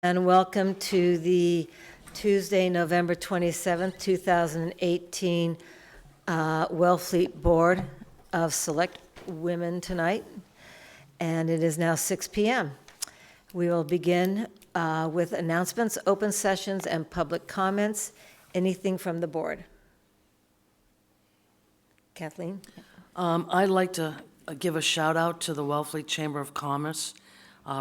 And welcome to the Tuesday, November 27th, 2018 Wellfleet Board of Select Women tonight. And it is now 6 p.m. We will begin with announcements, open sessions, and public comments. Anything from the board? Kathleen? I'd like to give a shout out to the Wellfleet Chamber of Commerce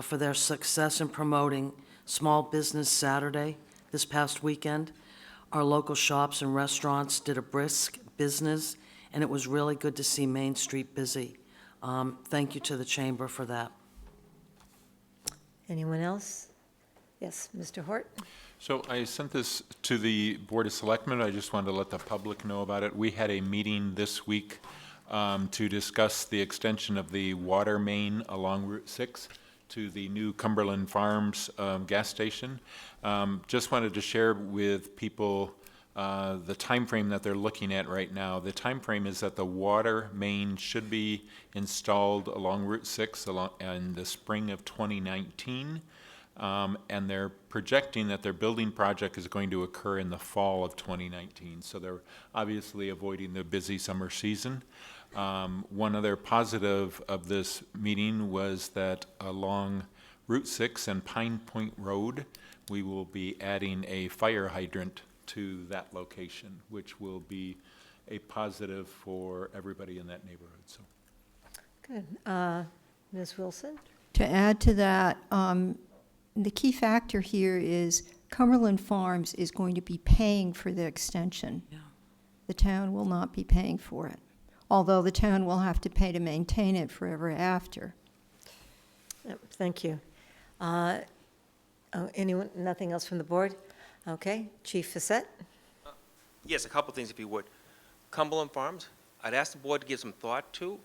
for their success in promoting Small Business Saturday this past weekend. Our local shops and restaurants did a brisk business, and it was really good to see Main Street busy. Thank you to the Chamber for that. Anyone else? Yes, Mr. Hort? So I sent this to the Board of Selectmen. I just wanted to let the public know about it. We had a meeting this week to discuss the extension of the water main along Route 6 to the new Cumberland Farms gas station. Just wanted to share with people the time frame that they're looking at right now. The time frame is that the water main should be installed along Route 6 in the spring of 2019. And they're projecting that their building project is going to occur in the fall of 2019. So they're obviously avoiding the busy summer season. One other positive of this meeting was that along Route 6 and Pine Point Road, we will be adding a fire hydrant to that location, which will be a positive for everybody in that neighborhood. So, Good. Ms. Wilson? To add to that, the key factor here is Cumberland Farms is going to be paying for the extension. Yeah. The town will not be paying for it, although the town will have to pay to maintain it forever after. Yep, thank you. Anyone, nothing else from the board? Okay, Chief Facette? Yes, a couple things if you would. Cumberland Farms, I'd ask the board to give some thought to.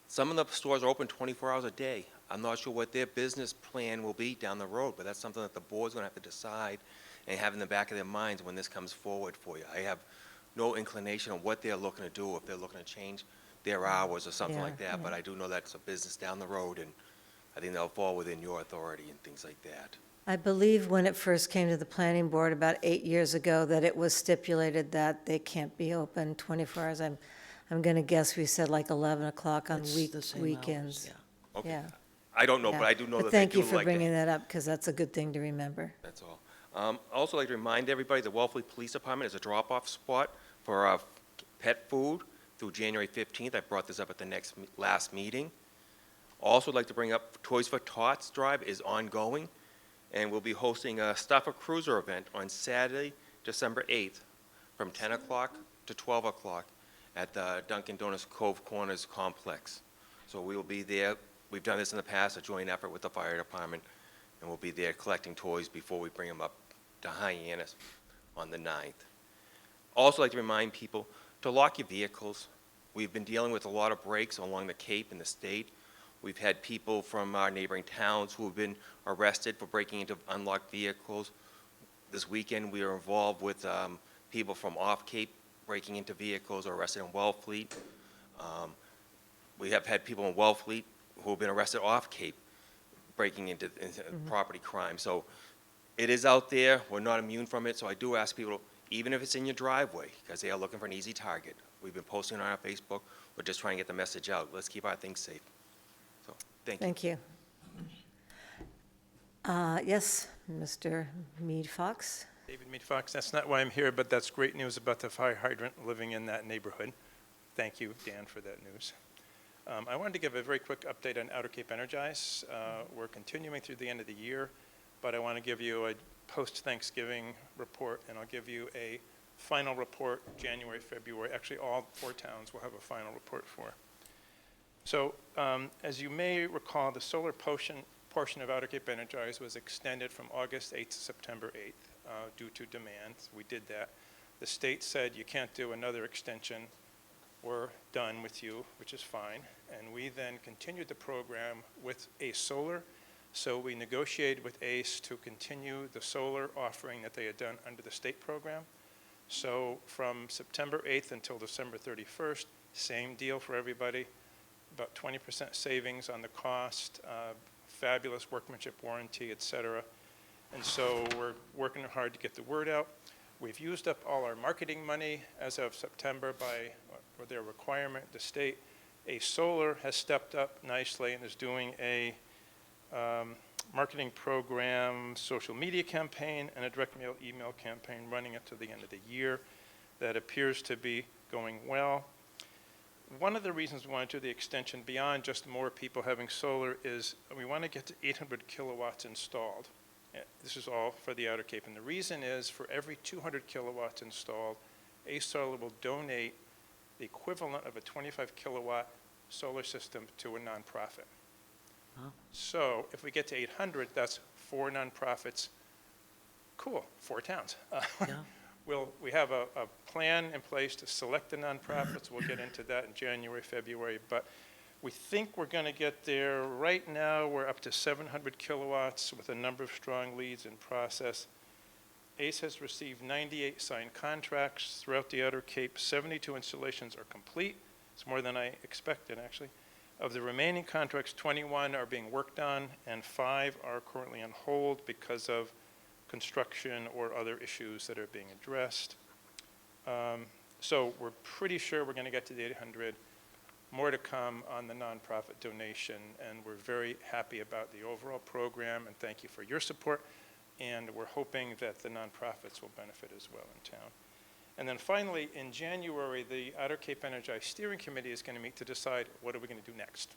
Some of the stores are open 24 hours a day. I'm not sure what their business plan will be down the road, but that's something that the board's going to have to decide and have in the back of their minds when this comes forward for you. I have no inclination on what they're looking to do, if they're looking to change their hours or something like that, but I do know that's a business down the road, and I think they'll fall within your authority and things like that. I believe when it first came to the planning board about 8 years ago that it was stipulated that they can't be open 24 hours. I'm going to guess we said like 11 o'clock on It's the same weekends. hours, Yeah. Okay. Yeah. I don't know, Yeah. but I do know But that they thank do you for like bringing that up, because that's a good thing to remember. That's all. I also like to remind everybody the Wellfleet Police Department is a drop-off spot for pet food through January 15th. I brought this up at the last meeting. Also like to bring up Toys for Tots drive is ongoing, and we'll be hosting a Stuffer Cruiser event on Saturday, December 8th from 10 o'clock to 12 o'clock at the Dunkin' Donuts Cove Corners complex. So we will be there. We've done this in the past, a joint effort with the fire department, and we'll be there collecting toys before we bring them up to Hyannis on the 9th. Also like to remind people to lock your vehicles. We've been dealing with a lot of breaks along the Cape and the state. We've had people from our neighboring towns who have been arrested for breaking into unlocked vehicles. This weekend we are involved with people from off Cape breaking into vehicles or arrested in Wellfleet. We have had people in Wellfleet who have been arrested off Cape breaking into property crime. So it is out there. We're not immune from it. So I do ask people, even if it's in your driveway, because they are looking for an easy target. We've been posting on our Facebook. We're just trying to get the message out. Let's keep our things safe. So thank you. Thank you. Yes, Mr. Mead Fox? David Mead Fox, that's not why I'm here, but that's great news about the fire hydrant living in that neighborhood. Thank you, Dan, for that news. I wanted to give a very quick update on Outer Cape Energize. We're continuing through the end of the year, but I want to give you a post-Thanksgiving report, and I'll give you a final report January, February. Actually, all 4 towns will have a final report for. So, as you may recall, the solar portion of Outer Cape Energize was extended from August 8th to September 8th due to demand. We did that. The state said you can't do another extension. We're done with you, which is fine. And we then continued the program with ACE Solar. So we negotiated with ACE to continue the solar offering that they had done under the state program. So from September 8th until December 31st, same deal for everybody, about 20% savings on the cost, fabulous workmanship warranty, et cetera. And so we're working hard to get the word out. We've used up all our marketing money as of September for their requirement, the state. A Solar has stepped up nicely and is doing a marketing program, social media campaign, and a direct mail email campaign running it to the end of the year that appears to be going well. One of the reasons we want to do the extension beyond just more people having solar is we want to get to 800 kilowatts installed. This is all for the Outer Cape. And the reason is for every 200 kilowatts installed, A Solar will donate the equivalent of a 25 kilowatt solar system to a nonprofit. Wow. So if we get to 800, that's 4 nonprofits. Cool, 4 towns. Yeah. We have a plan in place to select the nonprofits. We'll get into that in January, February, but we think we're going to get there. Right now, we're up to 700 kilowatts with a number of strong leads in process. ACE has received 98 signed contracts throughout the Outer Cape. 72 installations are complete. It's more than I expected, actually. Of the remaining contracts, 21 are being worked on, and 5 are currently on hold because of construction or other issues that are being addressed. So we're pretty sure we're going to get to the 800. More to come on the nonprofit donation, and we're very happy about the overall program, and thank you for your support. And we're hoping that the nonprofits will benefit as well in town. And then finally, in January, the Outer Cape Energized Steering Committee is going to meet to decide what are we going to do next.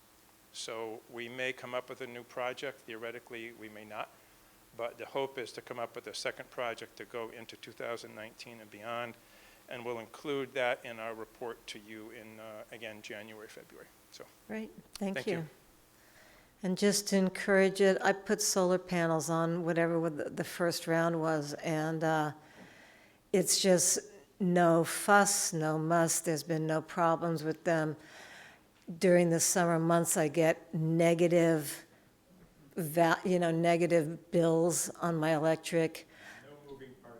So we may come up with a new project. Theoretically, we may not. But the hope is to come up with a second project to go into 2019 and beyond. And we'll include that in our report to you in, again, January, February. So, Great, thank Thank you. you. And just to encourage it, I put solar panels on whatever the first round was, and it's just no fuss, no muss. There's been no problems with them. During the summer months, I get negative bills on my electric.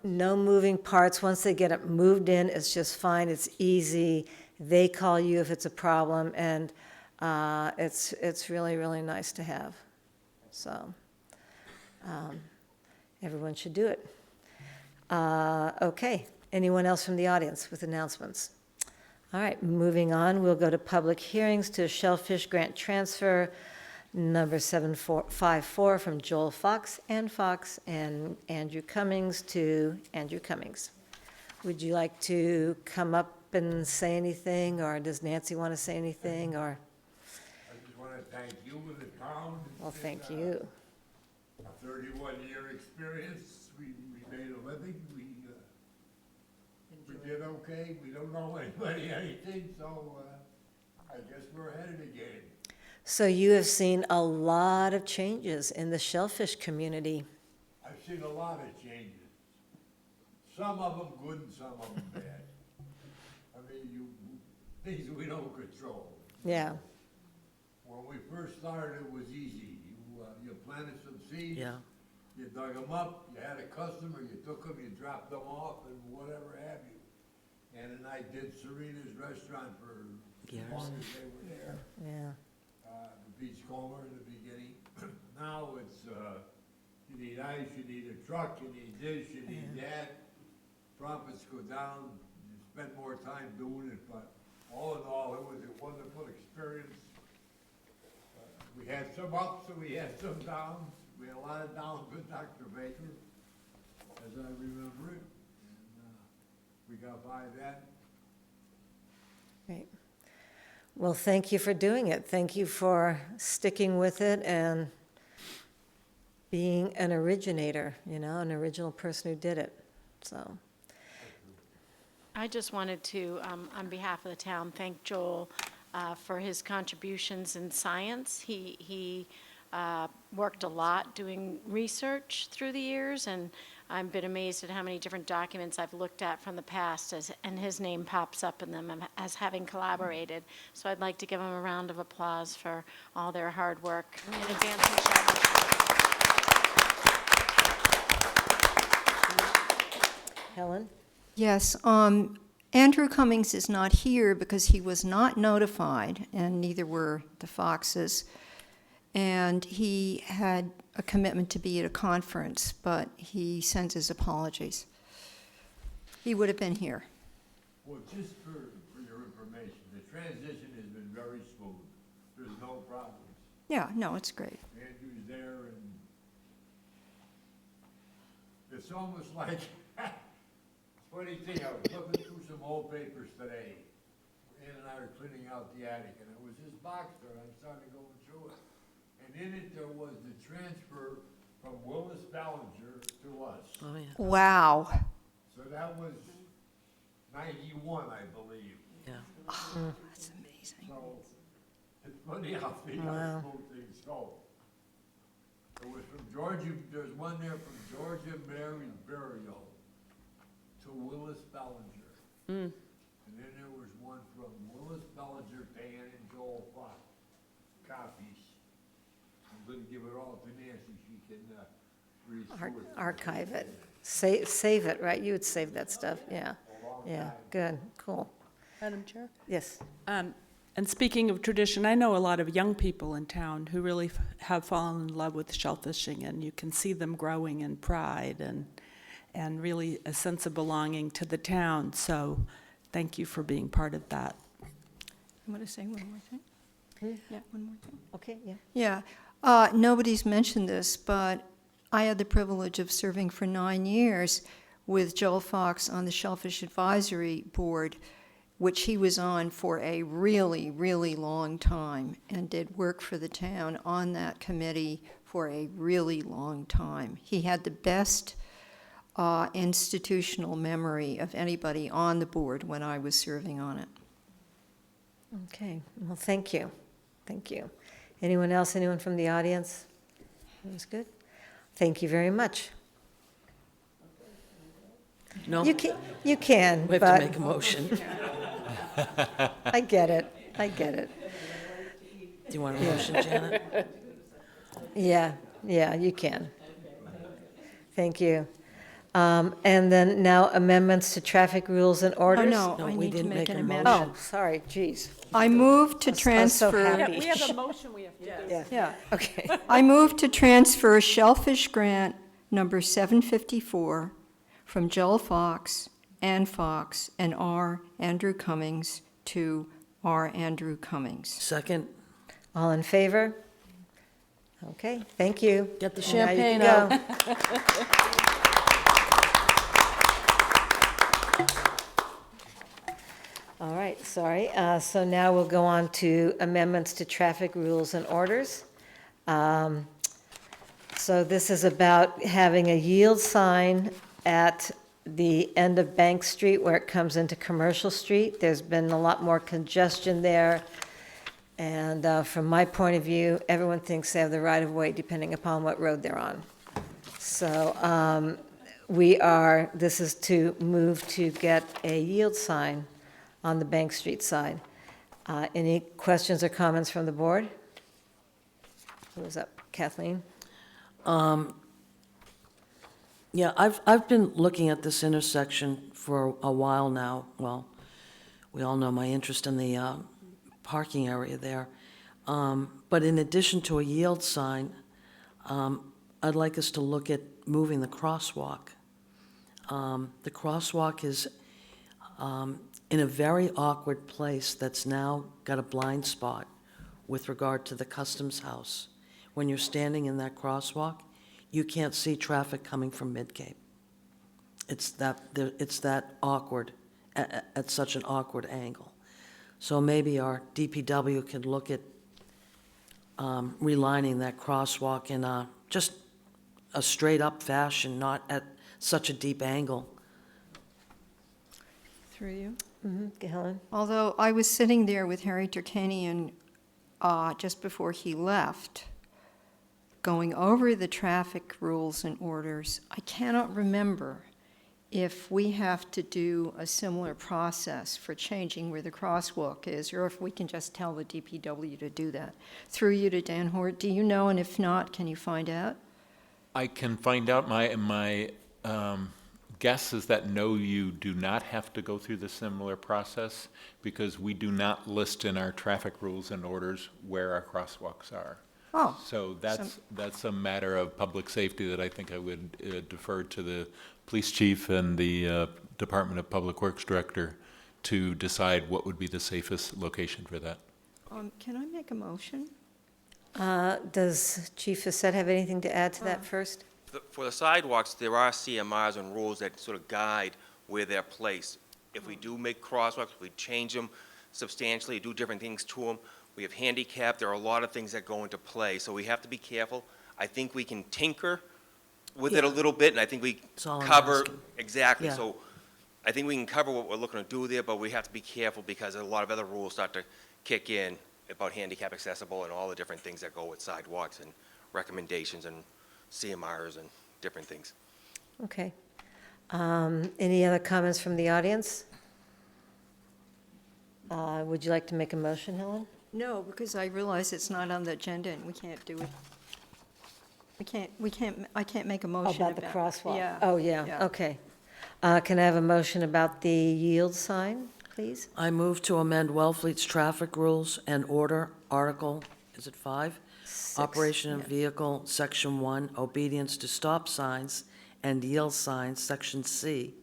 No moving parts. Once they get it moved in, it's just fine. It's easy. They call you if it's a problem, and it's really, really nice to have. So everyone should do it. Okay. Anyone else from the audience with announcements? All right, moving on. We'll go to public hearings to Shellfish Grant Transfer number 7454 from Joel Fox and Andrew Cummings to Andrew Cummings. Would you like to come up and say anything, or does Nancy want to say anything, or? I just want to thank you and the town. Well, thank you. A 31-year experience. We made a living. We did okay. We don't know anybody anything, so I guess we're ahead of the game. So you have seen a lot of changes in the shellfish community. I've seen a lot of changes. Some of them good and some of them bad. I mean, things we don't control. Yeah. When we first started, it was easy. You planted some seeds. Yeah. You dug them up, you had a customer, you took them, you dropped them off, and whatever have you. And then I did Serena's restaurant for Years. as long as they were there. Yeah. The beachcomber in the beginning. Now it's, you need ice, you need a truck, you need this, you need that. Profits go down, you spend more time doing it, but all in all, it was a wonderful experience. We had some ups and we had some downs. We had a lot of downs with Dr. Baker, as I remember it. And we got by that. Great. Well, thank you for doing it. Thank you for sticking with it and being an originator, an original person who did it. So, I just wanted to, on behalf of the town, thank Joel for his contributions in science. He worked a lot doing research through the years, and I've been amazed at how many different documents I've looked at from the past, and his name pops up in them as having collaborated. So I'd like to give him a round of applause for all their hard work in advancing shellfish. Helen? Yes, Andrew Cummings is not here because he was not notified, and neither were the Foxes. And he had a commitment to be at a conference, but he sends his apologies. He would have been here. Well, just for your information, the transition has been very smooth. There's no problems. Yeah, no, it's great. Andrew's there, and it's almost like, funny thing, I was looking through some old papers today. Ann and I were cleaning out the attic, and it was this box there, and I started going through it. And in it, there was the transfer from Willis Ballinger to us. Oh, yeah. Wow. So that was 91, I believe. Yeah. That's amazing. So it's funny how things Wow. smooth things go. It was from Georgia, there's one there from Georgia Mary's burial to Willis Ballinger. And then there was one from Willis Ballinger to Ann and Joel Fox, copies. I'm gonna give it all to Nancy, she can, read through it. Archive it. Save it, right? You would save that stuff, yeah. Yeah, good, cool. Madam Chair? Yes. And speaking of tradition, I know a lot of young people in town who really have fallen in love with shellfishing, and you can see them growing in pride and really a sense of belonging to the town. So thank you for being part of that. I want to say one more thing. Yeah, one more thing. Okay, yeah. Yeah, nobody's mentioned this, but I had the privilege of serving for 9 years with Joel Fox on the Shellfish Advisory Board, which he was on for a really, really long time and did work for the town on that committee for a really long time. He had the best institutional memory of anybody on the board when I was serving on it. Okay, well, thank you. Thank you. Anyone else, anyone from the audience? That was good. Thank you very much. No? You can, We have to but make a motion. I get it, I get it. Do you want a motion, Janet? Yeah, you can. Thank you. And then now amendments to traffic rules and Oh, orders? no, No, I we need to didn't make make an a amendment. Oh, sorry, geez. I move to I was so transfer. happy. We have a motion we have to do. Yeah, Yeah. okay. I move to transfer Shellfish Grant number 754 from Joel Fox, Ann Fox, and R. Andrew Cummings to R. Andrew Cummings. Second? All in favor? Okay, thank you. Get the And now you champagne can out. go. All right, sorry. So now we'll go on to amendments to traffic rules and orders. So this is about having a yield sign at the end of Bank Street where it comes into Commercial Street. There's been a lot more congestion there. And from my point of view, everyone thinks they have the right-of-way depending upon what road they're on. So this is to move to get a yield sign on the Bank Street side. Any questions or comments from the board? Who was up? Kathleen? Yeah, I've been looking at this intersection for a while now. Well, we all know my interest in the parking area there. But in addition to a yield sign, I'd like us to look at moving the crosswalk. The crosswalk is in a very awkward place that's now got a blind spot with regard to the Customs House. When you're standing in that crosswalk, you can't see traffic coming from Midcape. It's that awkward, at such an awkward angle. So maybe our DPW could look at relining that crosswalk in just a straight-up fashion, not at such a deep angle. Through you. Helen? Although I was sitting there with Harry Turkanian just before he left, going over the traffic rules and orders, I cannot remember if we have to do a similar process for changing where the crosswalk is, or if we can just tell the DPW to do that. Through you to Dan Hort, do you know, and if not, can you find out? I can find out. My guess is that no, you do not have to go through the similar process because we do not list in our traffic rules and orders where our crosswalks are. Oh, So that's a matter of public safety that I think I would defer to the police chief and the Department of Public Works Director to decide what would be the safest location for that. can I make a motion? Does Chief Facette have anything to add to that first? For the sidewalks, there are CMRs and rules that sort of guide where they're placed. If we do make crosswalks, we change them substantially, do different things to them. We have handicap, there are a lot of things that go into play, so we have to be careful. I think we can tinker with it a little bit, and I think we That's all I'm cover, asking. exactly. Yeah. So I think we can cover what we're looking to do there, but we have to be careful because a lot of other rules start to kick in about handicap accessible and all the different things that go with sidewalks and recommendations and CMRs and different things. Okay. Any other comments from the audience? Would you like to make a motion, Helen? No, because I realize it's not on the agenda and we can't do it. I can't make a motion About the crosswalk? Yeah. Oh, yeah, okay. Can I have a motion about the yield sign, please? I move to amend Wellfleet's traffic rules and order, Article, is it 5? Operation of Vehicle, Section 1, Obedience to Stop Signs and Yield Signs, Section C,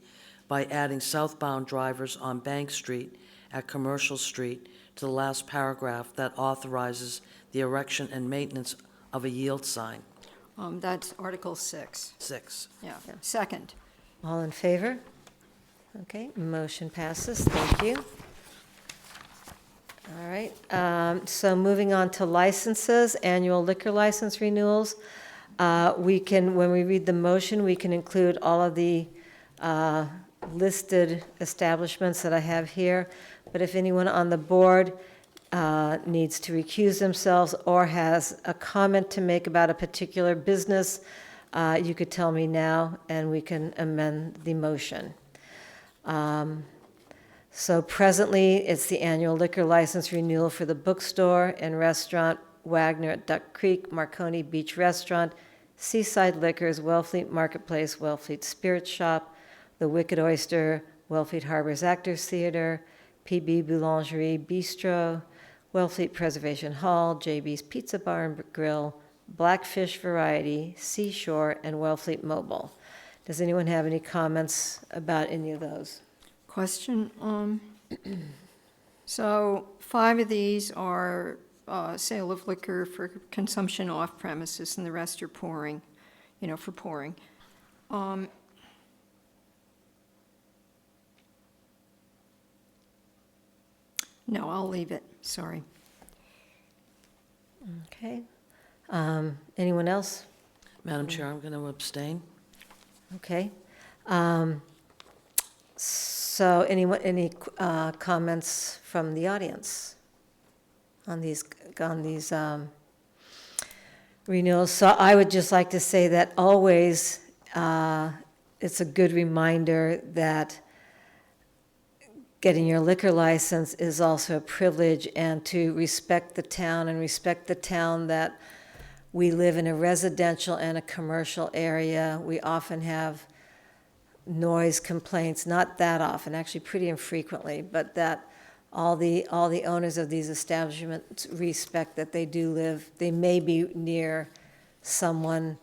by adding southbound drivers on Bank Street at Commercial Street to the last paragraph that authorizes the erection and maintenance of a yield sign. That's Article 6. 6. Yeah. Second. All in favor? Okay, motion passes, thank you. All right, so moving on to licenses, annual liquor license renewals. We can, when we read the motion, we can include all of the listed establishments that I have here, but if anyone on the board needs to recuse themselves or has a comment to make about a particular business, you could tell me now, and we can amend the motion. So presently, it's the annual liquor license renewal for the bookstore and restaurant Wagner at Duck Creek, Marconi Beach Restaurant, Seaside Liquors, Wellfleet Marketplace, Wellfleet Spirit Shop, The Wicked Oyster, Wellfleet Harbors Actors Theater, PB Boulangerie Bistro, Wellfleet Preservation Hall, JB's Pizza Bar and Grill, Blackfish Variety, Seashore, and Wellfleet Mobile. Does anyone have any comments about any of those? Question. So 5 of these are sale of liquor for consumption off premises, and the rest are pouring, for pouring. No, I'll leave it, sorry. Okay. Anyone else? Madam Chair, I'm going to abstain. Okay. So any comments from the audience on these renewals? So I would just like to say that always it's a good reminder that getting your liquor license is also a privilege, and to respect the town and respect the town that we live in a residential and a commercial area. We often have noise complaints, not that often, actually pretty infrequently, but that all the owners of these establishments respect that they may be near someone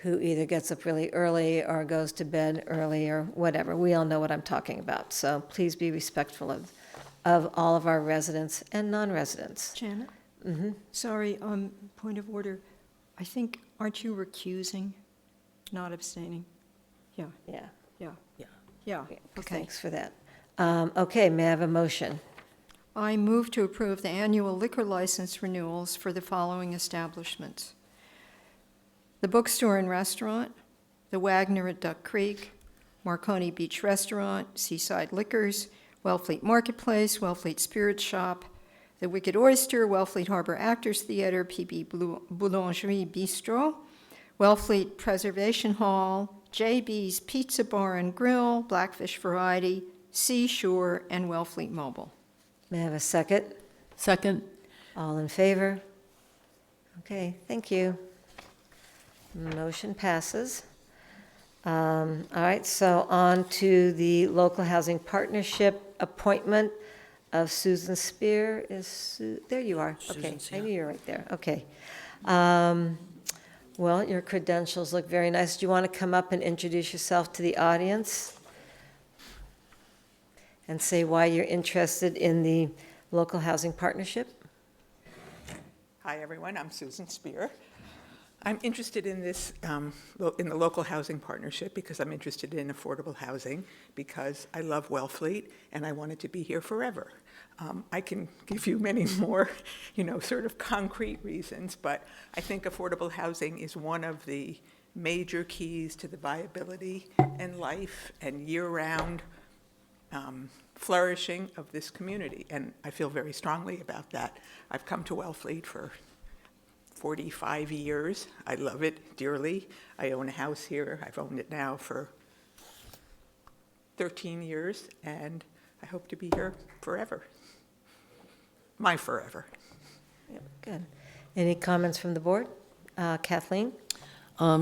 who either gets up really early or goes to bed early or whatever. We all know what I'm talking about. So please be respectful of all of our residents and non-residents. Janet? Mm-hmm. Sorry, point of order. I think, aren't you recusing, not abstaining? Yeah, Yeah. yeah. Yeah. Yeah, Okay, okay. thanks for that. Okay, may I have a motion? I move to approve the annual liquor license renewals for the following establishments: the bookstore and restaurant, the Wagner at Duck Creek, Marconi Beach Restaurant, Seaside Liquors, Wellfleet Marketplace, Wellfleet Spirit Shop, the Wicked Oyster, Wellfleet Harbor Actors Theater, PB Boulangerie Bistro, Wellfleet Preservation Hall, JB's Pizza Bar and Grill, Blackfish Variety, Seashore, and Wellfleet Mobile. May I have a second? Second. All in favor? Okay, thank you. Motion passes. All right, so on to the Local Housing Partnership appointment of Susan Spear. There you are. Okay, Susan's I here. knew you were right there. Okay. Well, your credentials look very nice. Do you want to come up and introduce yourself to the audience? And say why you're interested in the local housing partnership? Hi, everyone. I'm Susan Spear. I'm interested in this, in the local housing partnership because I'm interested in affordable housing, because I love Wellfleet and I want it to be here forever. I can give you many more, sort of concrete reasons, but I think affordable housing is one of the major keys to the viability and life and year-round flourishing of this community, and I feel very strongly about that. I've come to Wellfleet for 45 years. I love it dearly. I own a house here. I've owned it now for 13 years, and I hope to be here forever. My forever. Good. Any comments from the board? Kathleen?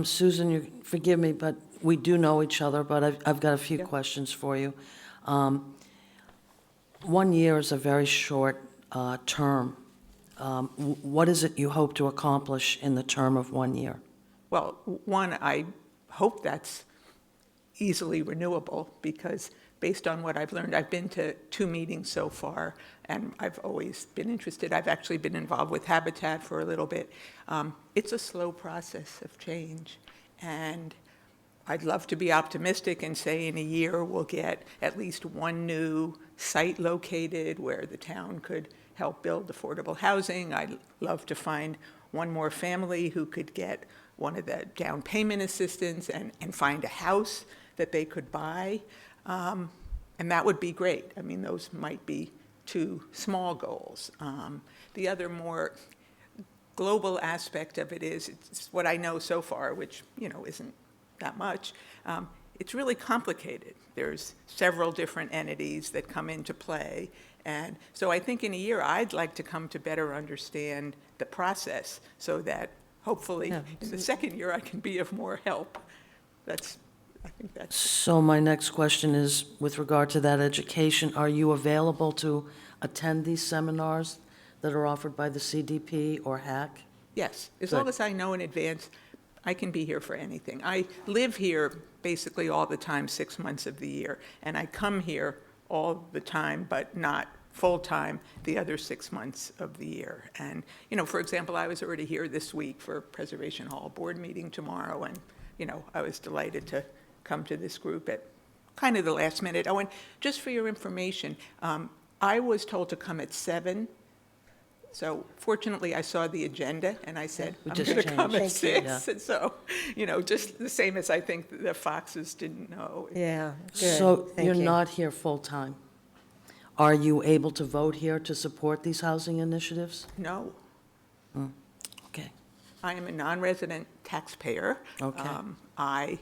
Susan, you forgive me, but we do know each other, but I've got a few questions for you. 1 year is a very short term. What is it you hope to accomplish in the term of 1 year? Well, one, I hope that's easily renewable, because based on what I've learned, I've been to 2 meetings so far, and I've always been interested. I've actually been involved with Habitat for a little bit. It's a slow process of change, and I'd love to be optimistic and say in a year we'll get at least 1 new site located where the town could help build affordable housing. I'd love to find 1 more family who could get one of the down payment assistance and find a house that they could buy. And that would be great. I mean, those might be 2 small goals. The other more global aspect of it is, it's what I know so far, which, isn't that much. It's really complicated. There's several different entities that come into play. And so I think in a year, I'd like to come to better understand the process so that hopefully in the second year, I can be of more help. I think that's. So my next question is, with regard to that education, are you available to attend these seminars that are offered by the CDP or HAC? Yes, as Good. long as I know in advance, I can be here for anything. I live here basically all the time, 6 months of the year, and I come here all the time, but not full-time the other 6 months of the year. And, for example, I was already here this week for Preservation Hall board meeting tomorrow, and, I was delighted to come to this group at kind of the last minute. Oh, and just for your information, I was told to come at 7. So fortunately, I saw the agenda, and I said, We I'm just going to come at changed. 6. Yeah. And so, just the same as I think the Foxes didn't know. Yeah, good. So Thank you're you. not here full-time. Are you able to vote here to support these housing initiatives? No, Okay. I am a non-resident taxpayer. Okay. I,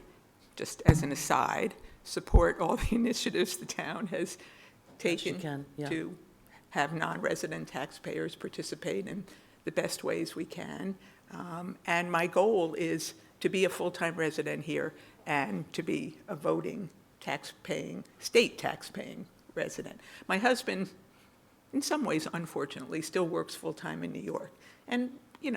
just as an aside, support all the initiatives the town has taken can, yeah. to have non-resident taxpayers participate in the best ways we can. And my goal is to be a full-time resident here and to be a voting, tax-paying, state tax-paying resident. My husband, in some ways, unfortunately, still works full-time in New York. And,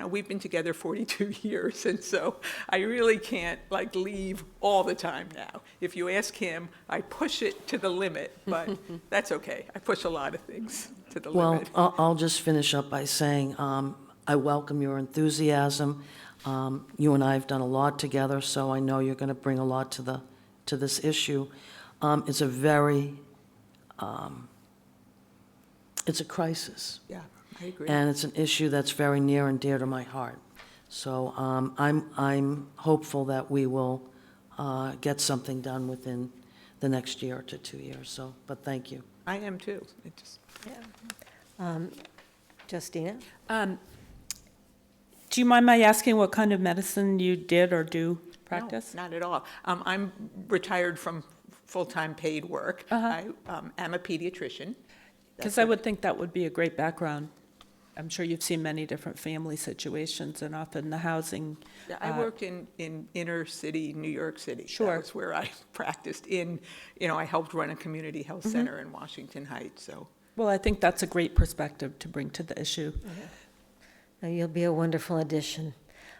we've been together 42 years, and so I really can't, leave all the time now. If you ask him, I push it to the limit, but that's okay. I push a lot of things to the Well, limit. I'll just finish up by saying I welcome your enthusiasm. You and I have done a lot together, so I know you're going to bring a lot to this issue. It's a very, it's a crisis. Yeah, I agree. And it's an issue that's very near and dear to my heart. So I'm hopeful that we will get something done within the next year to 2 years. So, but thank you. I am too. It just, Justina? Do you mind my asking what kind of medicine you did or do practice? No, not at all. I'm retired from full-time paid work. I am a pediatrician. Because I would think that would be a great background. I'm sure you've seen many different family situations, and often the housing. Yeah, I worked in inner city, New York City. Sure. That was where I practiced I helped run a community health center in Washington Heights, so. Well, I think that's a great perspective to bring to the issue. You'll be a wonderful addition.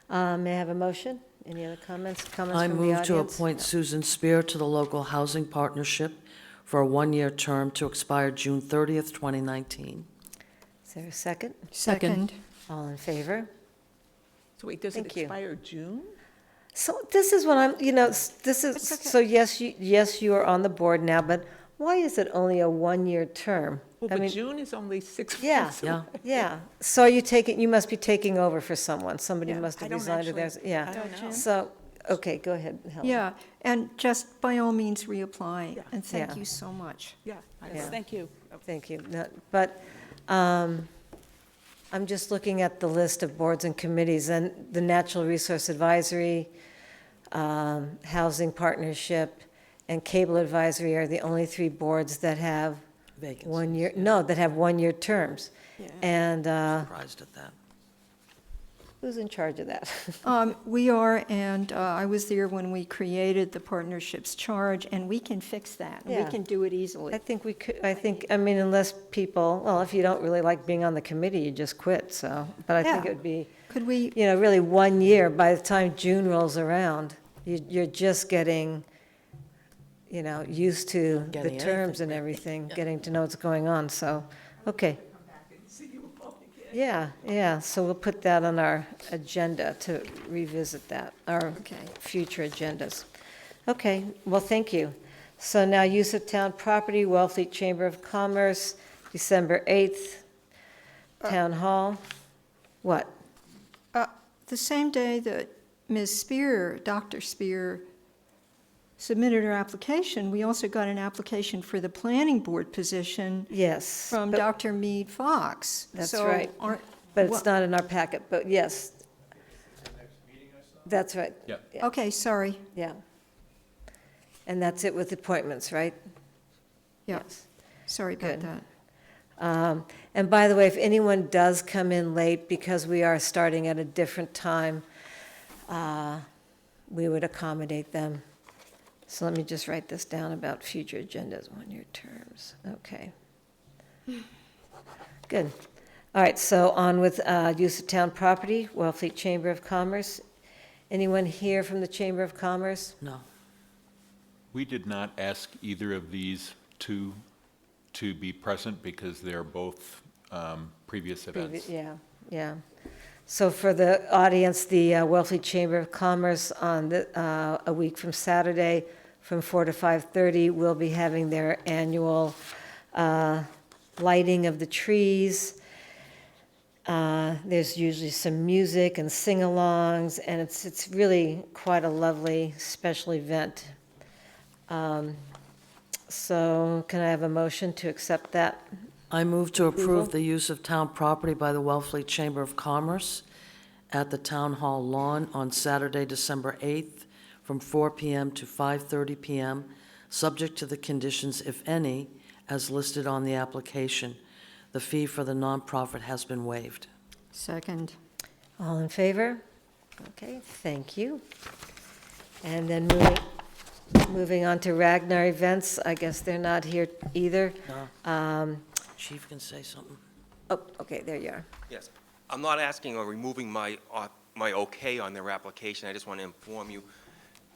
May I have a motion? Any other comments from the I audience? move to appoint Susan Spear to the Local Housing Partnership for a one-year term to expire June 30th, 2019. Is there a second? Second. All in favor? So wait, does it Thank you. expire June? So this is what I'm, this is, It's okay. so yes, you are on the board now, but why is it only a one-year term? Well, I but mean, June is only 6 Yeah. months. Yeah. yeah. So you must be taking over for someone. Somebody Yeah, must I have don't resigned to theirs. actually- Yeah. I don't know. So, okay, go ahead, Helen. Yeah, and just by all means reapply, Yeah. and thank Yeah. you so much. Yeah. Yeah. Thank you. Thank you. No, but I'm just looking at the list of boards and committees, and the Natural Resource Advisory, Housing Partnership, and Cable Advisory are the only three boards that have Vacancies. that have one-year terms. Yeah. And Surprised at that. who's in charge of that? We are, and I was there when we created the partnership's charge, and we can fix that. We Yeah. can do it easily. I think we could, I mean, unless people, well, if you don't really like being on the committee, you just quit, so. But I think Yeah. it would be, Could we, really 1 year, by the time June rolls around, you're just getting, used to the Getting terms anything, and maybe. everything, Yeah. getting to know what's going on, so, okay. Yeah, so we'll put that on our agenda to revisit that, our Okay. future agendas. Okay, well, thank you. So now use of town property, Wellfleet Chamber of Commerce, December 8th, Town Hall. What? the same day that Ms. Spear, Dr. Spear, submitted her application, we also got an application for the planning board position Yes. from but- Dr. Mead Fox. That's So right. aren't- But it's what- not in our packet, but yes. That's right, Yep. Yeah. Okay, sorry. yeah. And that's it with appointments, right? Yeah, Yes. sorry about Good. that. And by the way, if anyone does come in late, because we are starting at a different time, we would accommodate them. So let me just write this down about future agendas, one-year terms. Okay. Good. All right, so on with use of town property, Wellfleet Chamber of Commerce. Anyone here from the Chamber of Commerce? No. We did not ask either of these two to be present because they're both previous events. Yeah. So for the audience, the Wellfleet Chamber of Commerce on a week from Saturday, from 4 to 5:30, will be having their annual lighting of the trees. There's usually some music and sing-alongs, and it's really quite a lovely special event. So can I have a motion to accept that? I move to Approval? approve the use of town property by the Wellfleet Chamber of Commerce at the Town Hall lawn on Saturday, December 8th, from 4 PM to 5:30 PM, subject to the conditions, if any, as listed on the application. The fee for the nonprofit has been waived. Second. All in favor? Okay, thank you. And then moving on to Ragnar Events, I guess they're not here either. No. Chief can say something. Oh, okay, there you are. Yes. I'm not asking or removing my okay on their application. I just want to inform you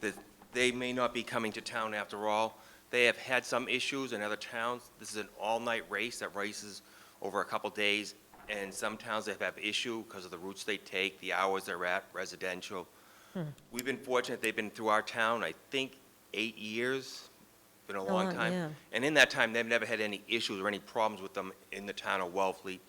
that they may not be coming to town after all. They have had some issues in other towns. This is an all-night race that races over a couple days, and some towns that have issue because of the routes they take, the hours they're at, residential. We've been fortunate, they've been through our town, I think, 8 years, been a long time. Yeah. And in that time, they've never had any issues or any problems with them in the town of Wellfleet.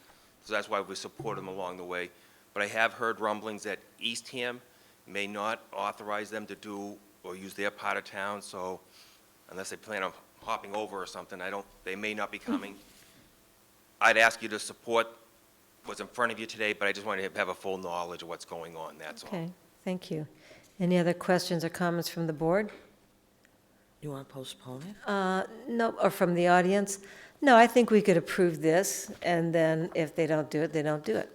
So that's why we support them along the way. But I have heard rumblings that Eastham may not authorize them to do or use their part of town, so unless they plan on hopping over or something, they may not be coming. I'd ask you to support what's in front of you today, but I just wanted to have a full knowledge of what's going on, that's all. Okay, thank you. Any other questions or comments from the board? You want to postpone it? No, or from the audience? No, I think we could approve this, and then if they don't do it, they don't do it.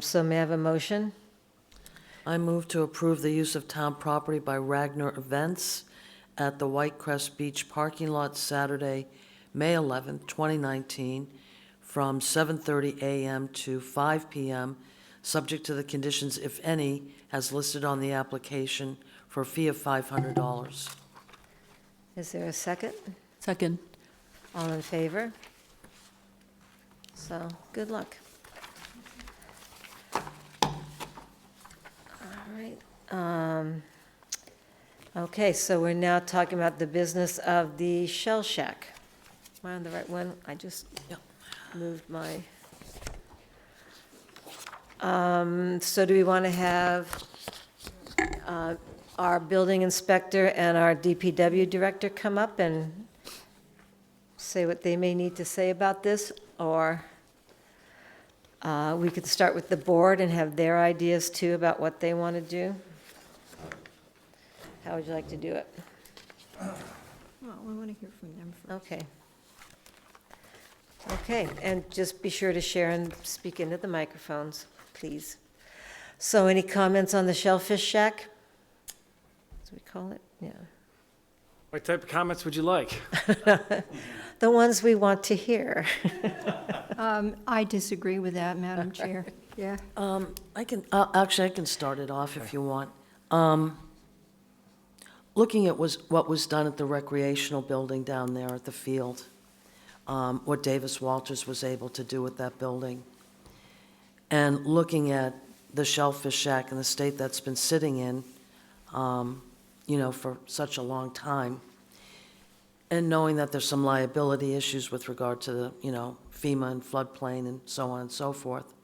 So may I have a motion? I move to approve the use of town property by Ragnar Events at the White Crest Beach parking lot Saturday, May 11th, 2019, from 7:30 a.m. to 5 p.m., subject to the conditions, if any, as listed on the application, for a fee of $500. Is there a second? Second. All in favor? So, good luck. All right. Okay, so we're now talking about the business of the Shell Shack. Am I on the right one? I just Yep. moved my... So do we want to have our building inspector and our DPW director come up and say what they may need to say about this? Or we could start with the board and have their ideas too about what they want to do? How would you like to do it? Well, we want to hear from them first. Okay. Okay, and just be sure to share and speak into the microphones, please. So any comments on the Shellfish Shack? As we call it, yeah. What type of comments would you like? The ones we want to hear. I disagree with that, Madam Chair. Yeah. I can start it off if you want. Looking at what was done at the recreational building down there at the field, what Davis Walters was able to do with that building, and looking at the Shellfish Shack and the state that's been sitting in, for such a long time, and knowing that there's some liability issues with regard to the, FEMA and floodplain and so on and so forth,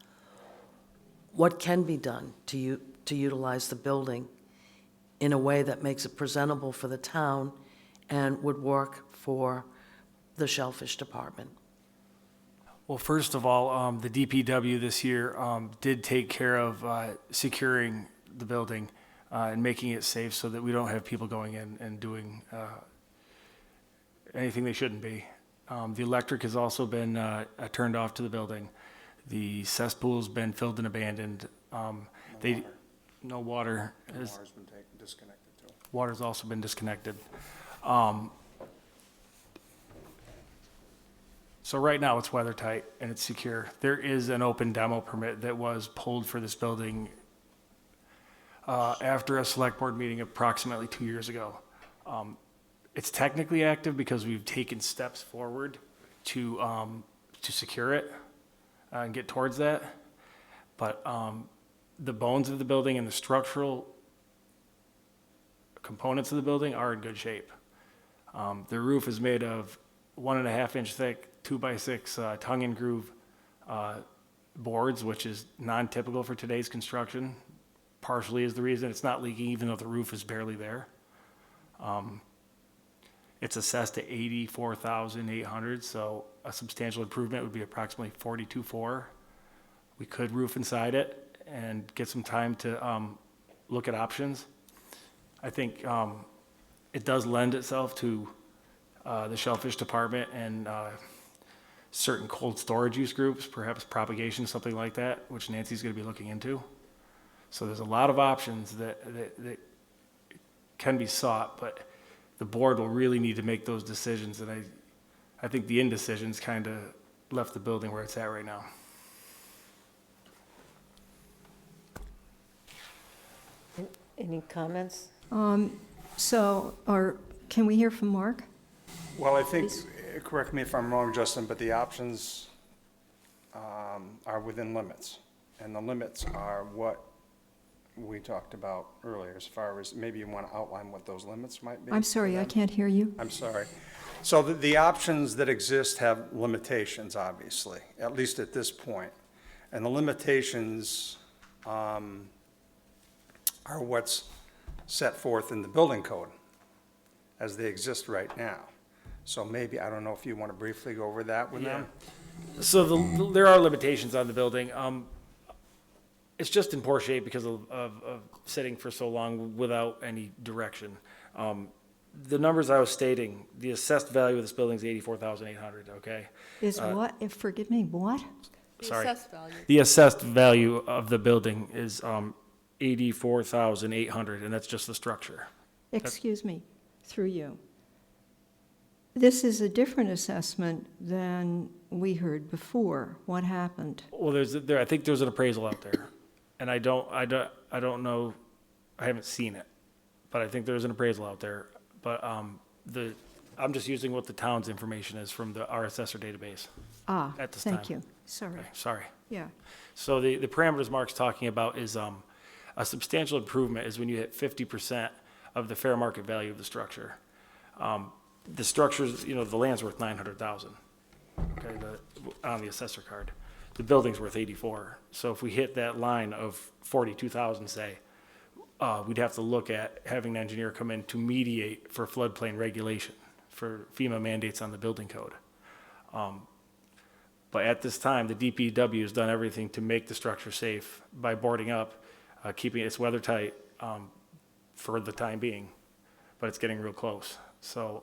what can be done to utilize the building in a way that makes it presentable for the town and would work for the Shellfish Department? Well, first of all, the DPW this year did take care of securing the building and making it safe so that we don't have people going in and doing anything they shouldn't be. The electric has also been turned off to the building. The cesspool's been filled and abandoned. No water. Water's been disconnected too. Water's also been disconnected. So right now it's weather tight and it's secure. There is an open demo permit that was pulled for this building after a select board meeting approximately 2 years ago. It's technically active because we've taken steps forward to secure it and get towards that. But the bones of the building and the structural components of the building are in good shape. The roof is made of 1.5 inch thick, 2x6 tongue and groove boards, which is non-typical for today's construction. Partially is the reason it's not leaking, even though the roof is barely there. It's assessed at $84,800, so a substantial improvement would be approximately $42,400. We could roof inside it and get some time to look at options. I think it does lend itself to the Shellfish Department and certain cold storage use groups, perhaps propagation, something like that, which Nancy's going to be looking into. So there's a lot of options that can be sought, but the board will really need to make those decisions, and I think the indecision's kind of left the building where it's at right now. Any comments? Can we hear from Mark? Well, I think, correct me if I'm wrong, Justin, but the options are within limits. And the limits are what we talked about earlier, as far as maybe you want to outline what those limits might be. I'm sorry, I can't hear you. I'm sorry. So the options that exist have limitations, obviously, at least at this point. And the limitations are what's set forth in the building code as they exist right now. So maybe, I don't know if you want to briefly go over that with them? So there are limitations on the building. It's just in poor shape because of sitting for so long without any direction. The numbers I was stating, the assessed value of this building is $84,800, okay? Is what, forgive me, what? Sorry. The assessed value of the building is $84,800, and that's just the structure. Excuse me, through you. This is a different assessment than we heard before. What happened? Well, I think there's an appraisal out there, and I don't know, I haven't seen it, but I think there's an appraisal out there. But I'm just using what the town's information is from our assessor database. At this Thank time. you. Sorry. Okay, sorry. Yeah. So the parameters Mark's talking about is a substantial improvement is when you hit 50% of the fair market value of the structure. The structures, the land's worth 900,000, okay, on the assessor card. The building's worth 84. So if we hit that line of 42,000, say, we'd have to look at having an engineer come in to mediate for floodplain regulation, for FEMA mandates on the building code. But at this time, the DPW has done everything to make the structure safe by boarding up, keeping it weather tight for the time being, but it's getting real close. So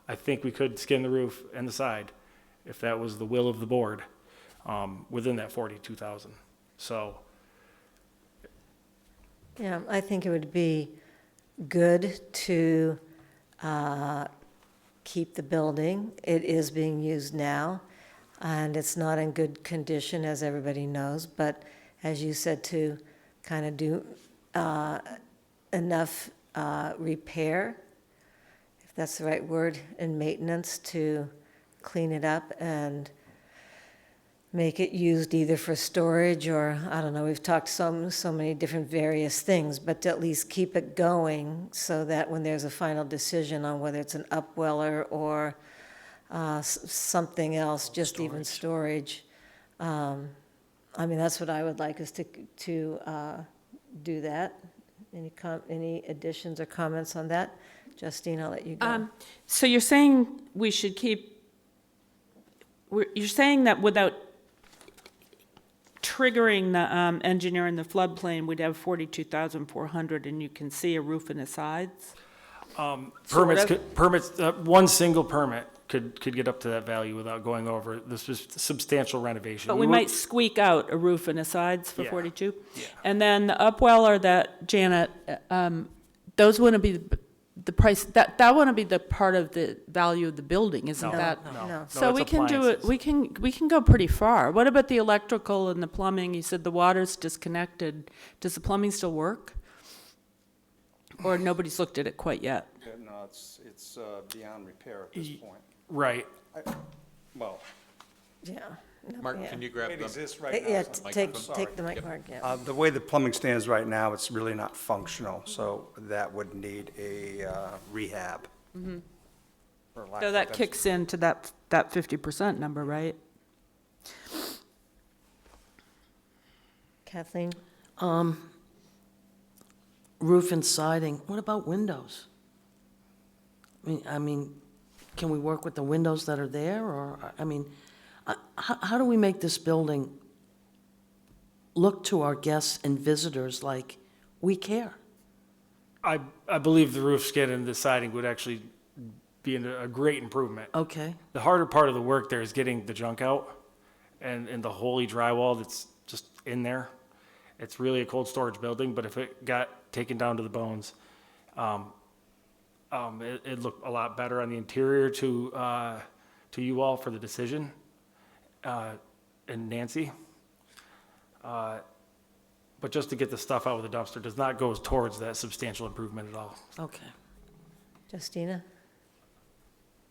I think we could skin the roof and the side, if that was the will of the board, within that 42,000. So. Yeah, I think it would be good to keep the building. It is being used now, and it's not in good condition, as everybody knows, but as you said, to kind of do enough repair, if that's the right word, and maintenance to clean it up and make it used either for storage or, I don't know, we've talked so many different various things, but to at least keep it going so that when there's a final decision on whether it's an upweller or something else, just even storage. I mean, that's what I would like, is to do that. Any additions or comments on that? Justine, I'll let you go. So you're saying we should you're saying that without triggering the engineer in the floodplain, we'd have 42,400, and you can see a roof and the sides? Permits, one single permit could get up to that value without going over the substantial renovation. But we might squeak out a roof and the sides for Yeah. 42? Yeah. And then the upweller that, Janet, those wouldn't be the price, that wouldn't be the part of the value of the building, isn't No, that? No. So it's we can do it, appliances. we can go pretty far. What about the electrical and the plumbing? You said the water's disconnected. Does the plumbing still work? Or nobody's looked at it quite yet? No, it's beyond repair at this point. Right. Well, Yeah. No, Mark, yeah. can you grab it them? exists right now. Yeah, so- take the mic, Mark, yeah. The way the plumbing stands right now, it's really not functional, so that would need a rehab. for lack So of that better- kicks into that 50% number, right? Kathleen? Roof and siding, what about windows? I mean, can we work with the windows that are there, or, how do we make this building look to our guests and visitors like we care? I believe the roof skin and the siding would actually be a great improvement. Okay, The harder part of the work there is getting the junk out and the holy drywall that's just in there. It's really a cold storage building, but if it got taken down to the bones, it'd look a lot better on the interior to you all for the decision, and Nancy. But just to get the stuff out with the dumpster does not go towards that substantial improvement at all. okay. Justina?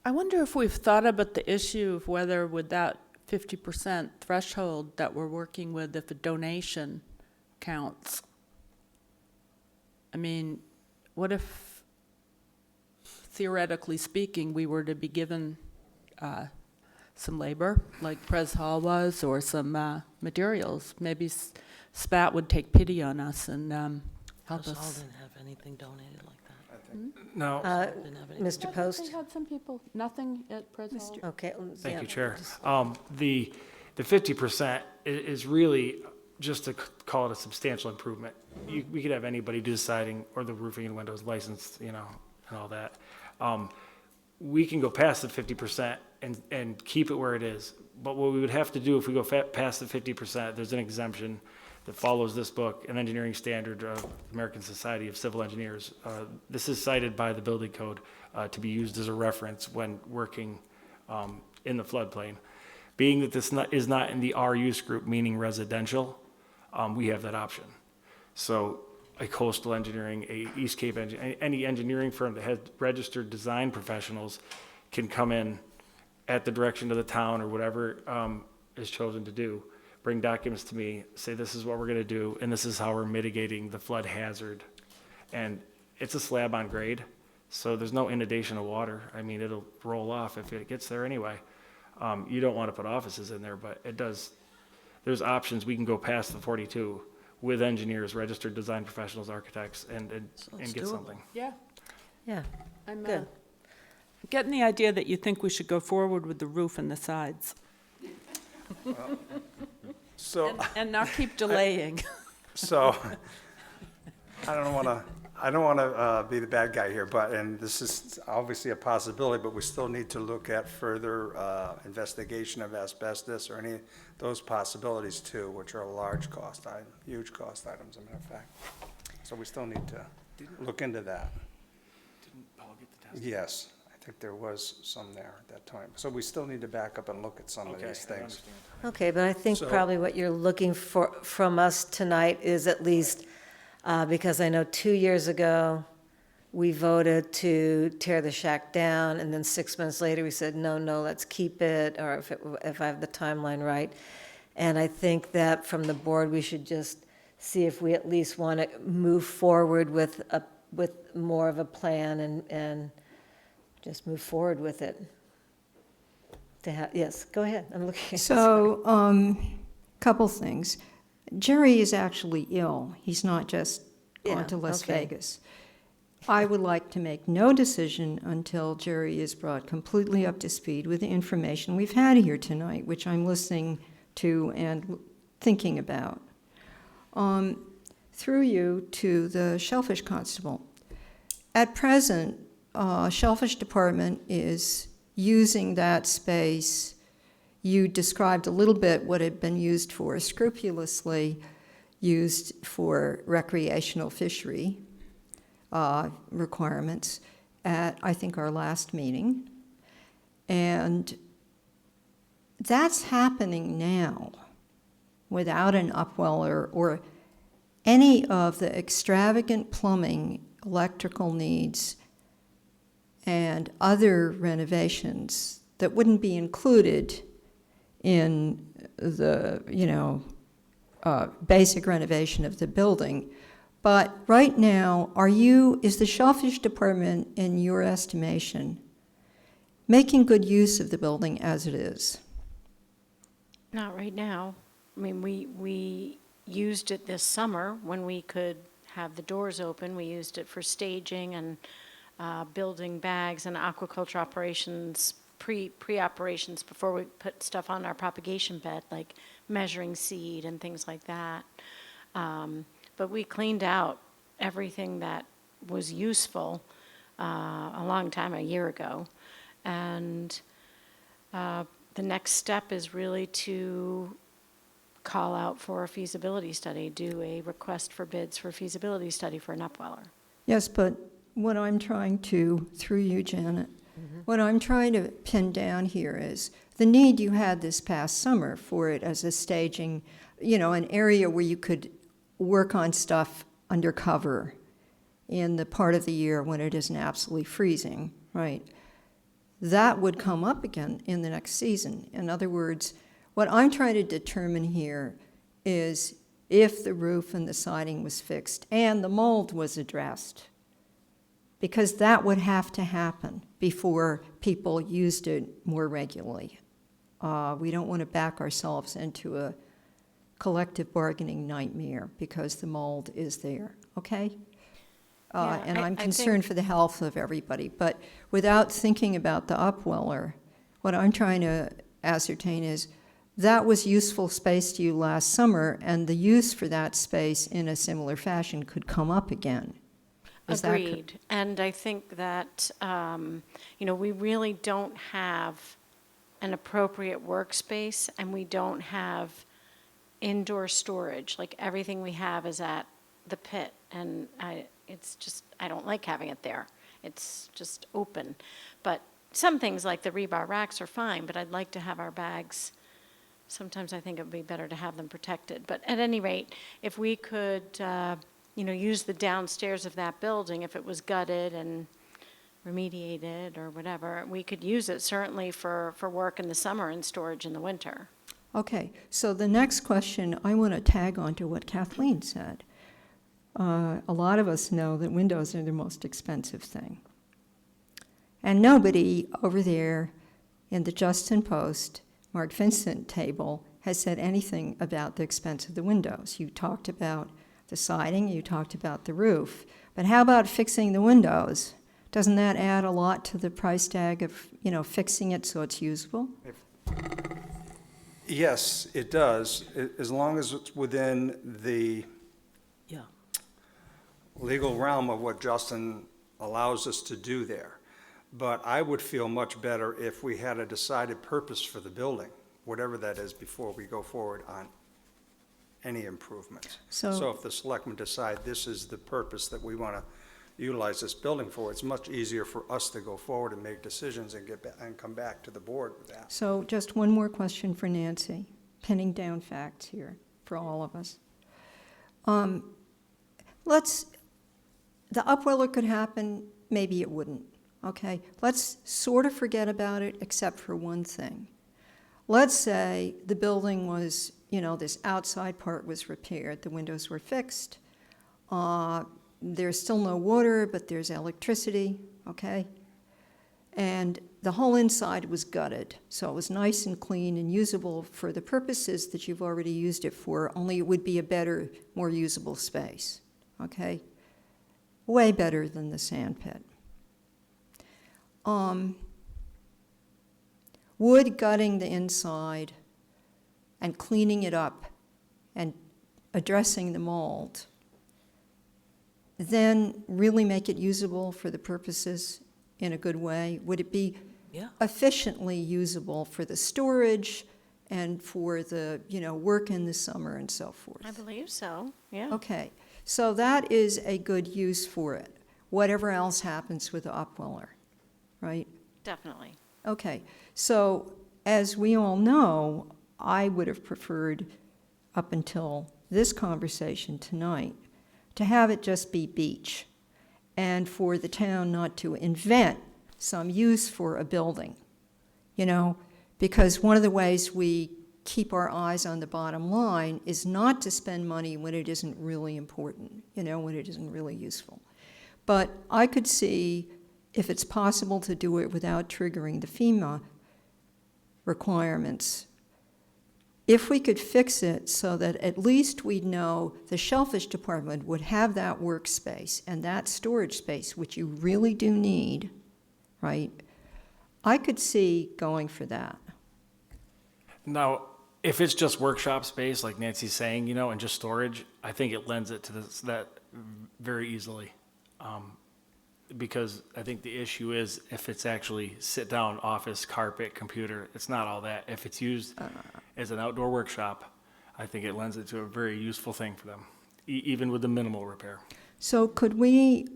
I wonder if we've thought about the issue of whether with that 50% threshold that we're working with, if a donation counts. I mean, what if, theoretically speaking, we were to be given some labor, like Pres Hall was, or some materials? Maybe SPAT would take pity on us and help Us all us. didn't have anything donated like that. No, Didn't have anything. Mr. Post? They had some people, nothing at Pres Hall? Okay. thank yeah. you, Chair. The 50% is really just to call it a substantial improvement. We could have anybody do the siding or the roofing and windows licensed, and all that. We can go past the 50% and keep it where it is. But what we would have to do if we go past the 50%, there's an exemption that follows this book, an engineering standard of the American Society of Civil Engineers. This is cited by the building code to be used as a reference when working in the floodplain. Being that this is not in the R use group, meaning residential, we have that option. So a coastal engineering, a East Cape any engineering firm that has registered design professionals can come in at the direction of the town or whatever is chosen to do, bring documents to me, say this is what we're gonna do, and this is how we're mitigating the flood hazard. And it's a slab on grade, so there's no inundation of water. I mean, it'll roll off if it gets there anyway. You don't wanna put offices in there, but it does, there's options. We can go past the 42 with engineers, registered design professionals, architects, and it's get doable. something. Yeah, Yeah, I'm good. getting the idea that you think we should go forward with the roof and the sides, So, and not keep delaying. so, I don't want to be the bad guy here, and this is obviously a possibility, but we still need to look at further investigation of asbestos or any of those possibilities too, which are a large cost item, huge cost items, as a matter of fact. So we still need to look into that. Didn't Paul get the test? Yes, I think there was some there at that time. So we still need to back up and look at some of Okay, these I things. understand. Okay, but I think So- probably what you're looking for from us tonight is at least, because I know 2 years ago, we voted to tear the shack down, and then 6 months later, we said, no, let's keep it, or if I have the timeline right. And I think that from the board, we should just see if we at least want to move forward with more of a plan and just move forward with it. Yes, go ahead, I'm looking. So, couple things. Jerry is actually ill. He's not just Yeah, gone to Las okay. Vegas. I would like to make no decision until Jerry is brought completely up to speed with the information we've had here tonight, which I'm listening to and thinking about. Through you to the Shellfish Constable. At present, Shellfish Department is using that space. You described a little bit what it had been used for, scrupulously used for recreational fishery requirements at, I think, our last meeting. And that's happening now without an upweller or any of the extravagant plumbing, electrical needs, and other renovations that wouldn't be included in the, basic renovation of the building. But right now, is the Shellfish Department, in your estimation, making good use of the building as it is? Not right now. I mean, we used it this summer when we could have the doors open. We used it for staging and building bags and aquaculture operations, pre-operations before we put stuff on our propagation bed, like measuring seed and things like that. But we cleaned out everything that was useful a long time, a year ago. And the next step is really to call out for a feasibility study, do a request for bids for a feasibility study for an upweller. Yes, but what I'm trying to, through you, Janet, what I'm trying to pin down here is the need you had this past summer for it as a staging, an area where you could work on stuff undercover in the part of the year when it isn't absolutely freezing, right? That would come up again in the next season. In other words, what I'm trying to determine here is if the roof and the siding was fixed and the mold was addressed, because that would have to happen before people used it more regularly. We don't want to back ourselves into a collective bargaining nightmare because the mold is there, okay? Yeah, And I I'm think- concerned for the health of everybody. But without thinking about the upweller, what I'm trying to ascertain is that was useful space to you last summer, and the use for that space in a similar fashion could come up again. Is that co- Agreed. And I think that, we really don't have an appropriate workspace, and we don't have indoor storage, like everything we have is at the pit, and I don't like having it there. It's just open. But some things like the rebar racks are fine, but I'd like to have our bags, sometimes I think it would be better to have them protected. But at any rate, if we could, use the downstairs of that building, if it was gutted and remediated or whatever, we could use it certainly for work in the summer and storage in the winter. Okay, so the next question, I want to tag on to what Kathleen said. A lot of us know that windows are the most expensive thing. And nobody over there in the Justin Post, Mark Vincent table has said anything about the expense of the windows. You talked about the siding, you talked about the roof, but how about fixing the windows? Doesn't that add a lot to the price tag of, fixing it so it's usable? Yes, it does, as long as it's within the Yeah. legal realm of what Justin allows us to do there. But I would feel much better if we had a decided purpose for the building, whatever that is, before we go forward on any improvements. So if the selectmen decide this is the purpose that we want to utilize this building for, it's much easier for us to go forward and make decisions and and come back to the board with that. So just one more question for Nancy, pinning down facts here for all of us. The upweller could happen, maybe it wouldn't, okay? Let's sort of forget about it except for one thing. Let's say the building was, this outside part was repaired, the windows were fixed, there's still no water, but there's electricity, okay? And the whole inside was gutted, so it was nice and clean and usable for the purposes that you've already used it for, only it would be a better, more usable space, okay? Way better than the sand pit. Would gutting the inside and cleaning it up and addressing the mold then really make it usable for the purposes in a good way? Would it be Yeah. efficiently usable for the storage and for the, work in the summer and so forth? I believe so, yeah. Okay, so that is a good use for it, whatever else happens with the upweller, right? Definitely. Okay, so as we all know, I would have preferred, up until this conversation tonight, to have it just be beach, and for the town not to invent some use for a building, because one of the ways we keep our eyes on the bottom line is not to spend money when it isn't really important, when it isn't really useful. But I could see if it's possible to do it without triggering the FEMA requirements, if we could fix it so that at least we'd know the Shellfish department would have that workspace and that storage space, which you really do need, right? I could see going for that. Now, if it's just workshop space, like Nancy's saying, and just storage, I think it lends it to that very easily. Because I think the issue is if it's actually sit-down office, carpet, computer, it's not all that. If it's used as an outdoor workshop, I think it lends it to a very useful thing for them, even with the minimal repair. So could we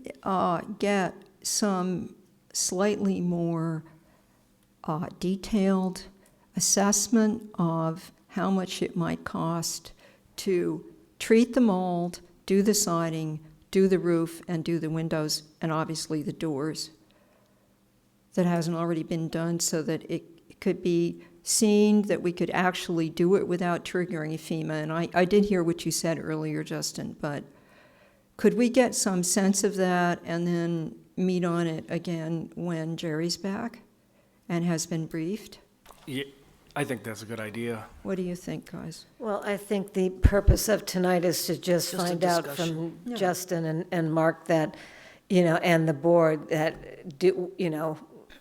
get some slightly more detailed assessment of how much it might cost to treat the mold, do the siding, do the roof, and do the windows, and obviously the doors, that hasn't already been done, so that it could be seen that we could actually do it without triggering FEMA? And I did hear what you said earlier, Justin, but could we get some sense of that and then meet on it again when Jerry's back and has been briefed? Yeah, I think that's a good idea. What do you think, guys? Well, I think the purpose of tonight is to just a find out discussion. from Justin and Mark that, and the board that,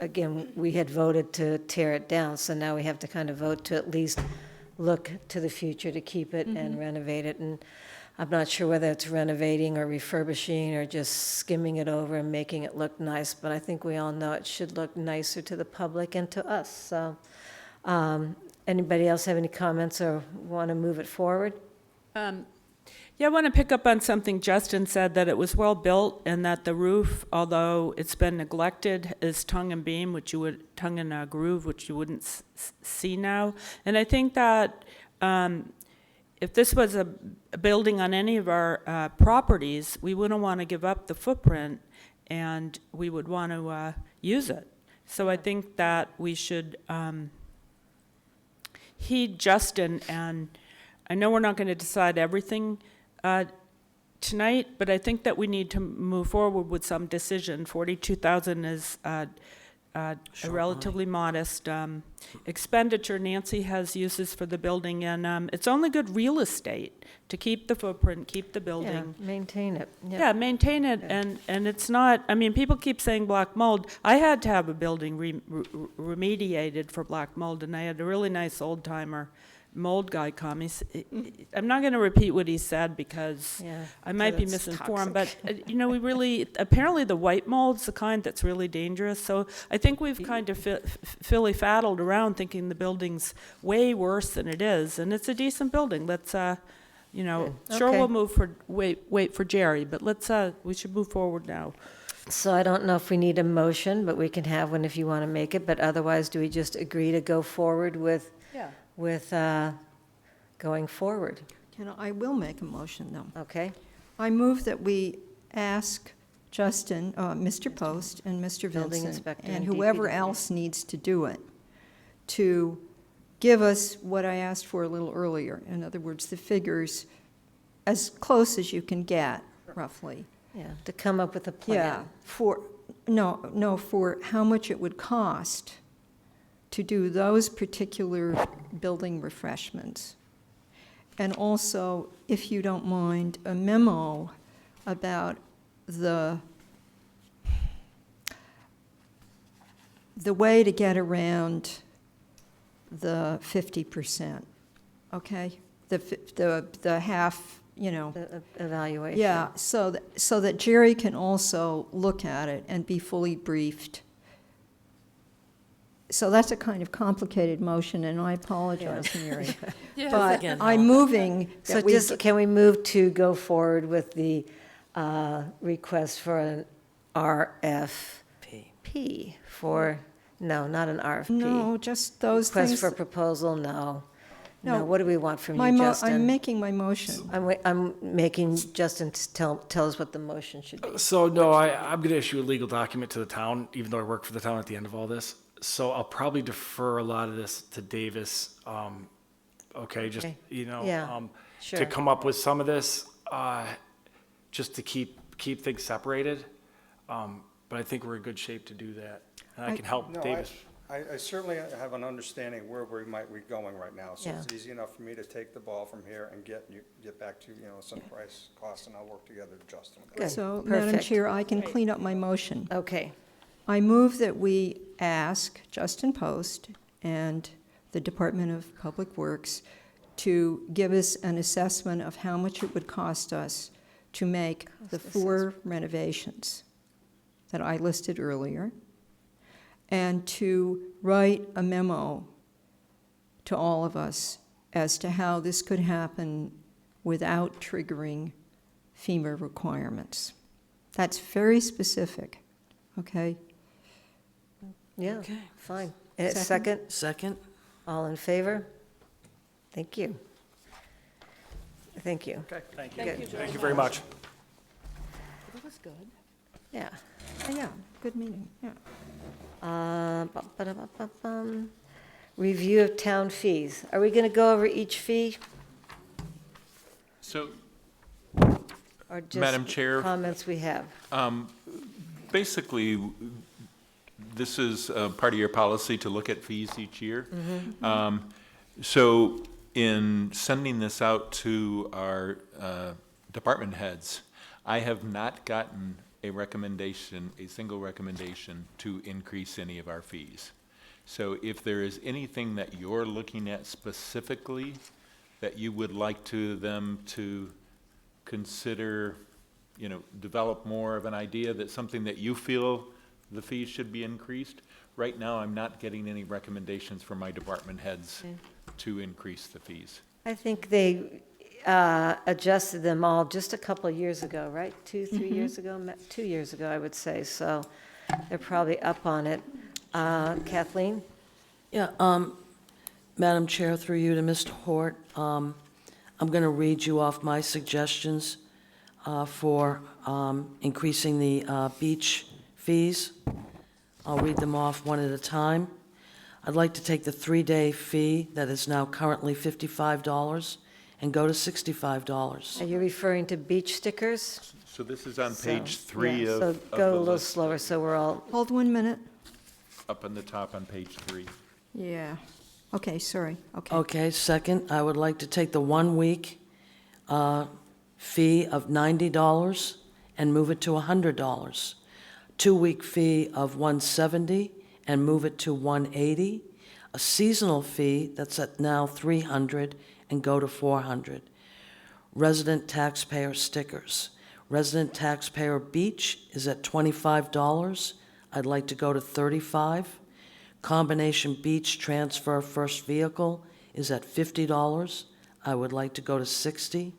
again, we had voted to tear it down, so now we have to kind of vote to at least look to the future to keep it and renovate it. And I'm not sure whether it's renovating or refurbishing or just skimming it over and making it look nice, but I think we all know it should look nicer to the public and to us. So Anybody else have any comments or want to move it forward? Yeah, I want to pick up on something Justin said, that it was well-built and that the roof, although it's been neglected, is tongue and beam, tongue and groove, which you wouldn't see now. And I think that if this was a building on any of our properties, we wouldn't want to give up the footprint, and we would want to use it. So I think that we should heed Justin, and I know we're not going to decide everything tonight, but I think that we need to move forward with some decision. 42,000 is a relatively modest expenditure. Nancy has uses for the building, and it's only good real estate to keep the footprint, keep the Yeah, building. maintain it. Yeah, maintain it, and it's not, I mean, people keep saying black mold. I had to have a building remediated for black mold, and I had a really nice old-timer mold guy come. I'm not going to repeat what he said because Yeah, I might be it's misinformed, toxic. but, we really, apparently the white mold's the kind that's really dangerous, so I think we've kind of filly-faddled around thinking the building's way worse than it is, and it's a decent building. Let's, sure, Okay. we'll wait for Jerry, but we should move forward now. So I don't know if we need a motion, but we can have one if you want to make it, but otherwise, do we just agree to go forward with going forward? I will make a motion, though. Okay? I move that we ask Justin, Mr. Post and Mr. Building Vincent, inspector and and whoever DPW. else needs to do it, to give us what I asked for a little earlier. In other words, the figures as close as you can get, roughly. Yeah, to come up with a Yeah, plan. for how much it would cost to do those particular building refreshments. And also, if you don't mind, a memo about the way to get around the 50%, okay? The half, The evaluation. yeah, so that Jerry can also look at it and be fully briefed. So that's a kind of complicated motion, and I apologize, Mary. But again, I'm moving So that we, just, can we move to go forward with the request for an RFP for, no, not an RFP. no, just those Request things. for proposal, no. No. No, what do we want from My you, I'm Justin? making my motion. I'm making Justin tell us what the motion should be. So, no, I'm going to issue a legal document to the town, even though I work for the town at the end of all this. So I'll probably defer a lot of this to Davis, just, Okay. Yeah, sure. to come up with some of this, just to keep things separated. But I think we're in good shape to do that. And I can help No, Davis. I certainly have an understanding where we might be going right now. So it's Yeah. easy enough for me to take the ball from here and get back to, some price, cost, and I'll work together with Justin. with that. Good. So, Madam Perfect. Chair, I can clean up my motion. Okay, I move that we ask Justin Post and the Department of Public Works to give us an assessment of how much it would cost us to make the 4 renovations that I listed earlier, and to write a memo to all of us as to how this could happen without triggering FEMA requirements. That's very specific, okay? yeah, Okay. fine. Second? Second, Second? all in favor? Thank you. Thank you. Okay, thank you. Good. Thank you very much. That was good. Yeah. Yeah, good meeting, yeah. Ba-da-ba-ba-bum. Review of town fees. Are we going to go over each fee So or just Madam Chair. comments we have? basically, this is part of your policy to look at fees each year. So in sending this out to our department heads, I have not gotten a recommendation, a single recommendation to increase any of our fees. So if there is anything that you're looking at specifically that you would like them to consider, develop more of an idea that something that you feel the fees should be increased, right now I'm not getting any recommendations from my department heads to increase the fees. I think they adjusted them all just a couple of years ago, right? 2-3 years ago, 2 years ago, I would say, so they're probably up on it. Kathleen? Yeah, Madam Chair, through you to Mr. Hort, I'm going to read you off my suggestions for increasing the beach fees. I'll read them off one at a time. I'd like to take the 3-day fee that is now currently $55 and go to $65. Are you referring to beach stickers? So this is on So, page 3 yeah, of so of go the a little list, slower, so we're all, Hold 1 minute. up on the top on page 3. Yeah. Okay, sorry. Okay. Okay, second, I would like to take the 1-week fee of $90 and move it to $100. 2-week fee of $170 and move it to $180. A seasonal fee that's at now $300 and go to $400. Resident taxpayer stickers. Resident taxpayer beach is at $25. I'd like to go to $35. Combination beach transfer first vehicle is at $50. I would like to go to $60.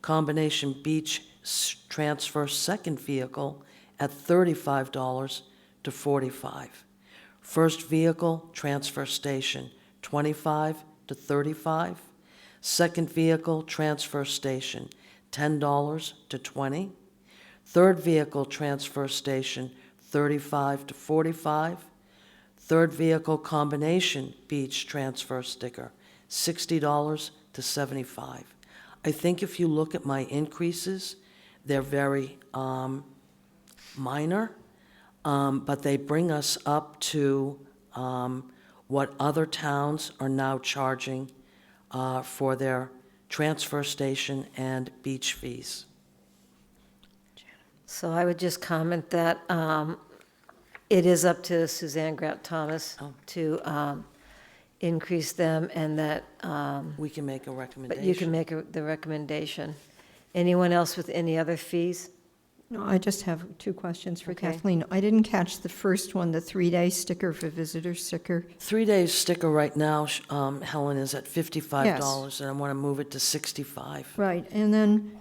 Combination beach transfer second vehicle at $35 to $45. First vehicle transfer station, $25 to $35. Second vehicle transfer station, $10 to $20. Third vehicle transfer station, $35 to $45. Third vehicle combination beach transfer sticker, $60 to $75. I think if you look at my increases, they're very minor, but they bring us up to what other towns are now charging for their transfer station and beach fees. so I would just comment that it is up to Suzanne Grout Thomas to increase them, and that, We can make a but recommendation. you can make the recommendation. Anyone else with any other fees? No, I just have 2 questions for Okay. Kathleen. I didn't catch the first one, the 3-day sticker for visitor sticker. 3-day sticker right now, Helen, is at $55, and I want to move it to $65. Right, and then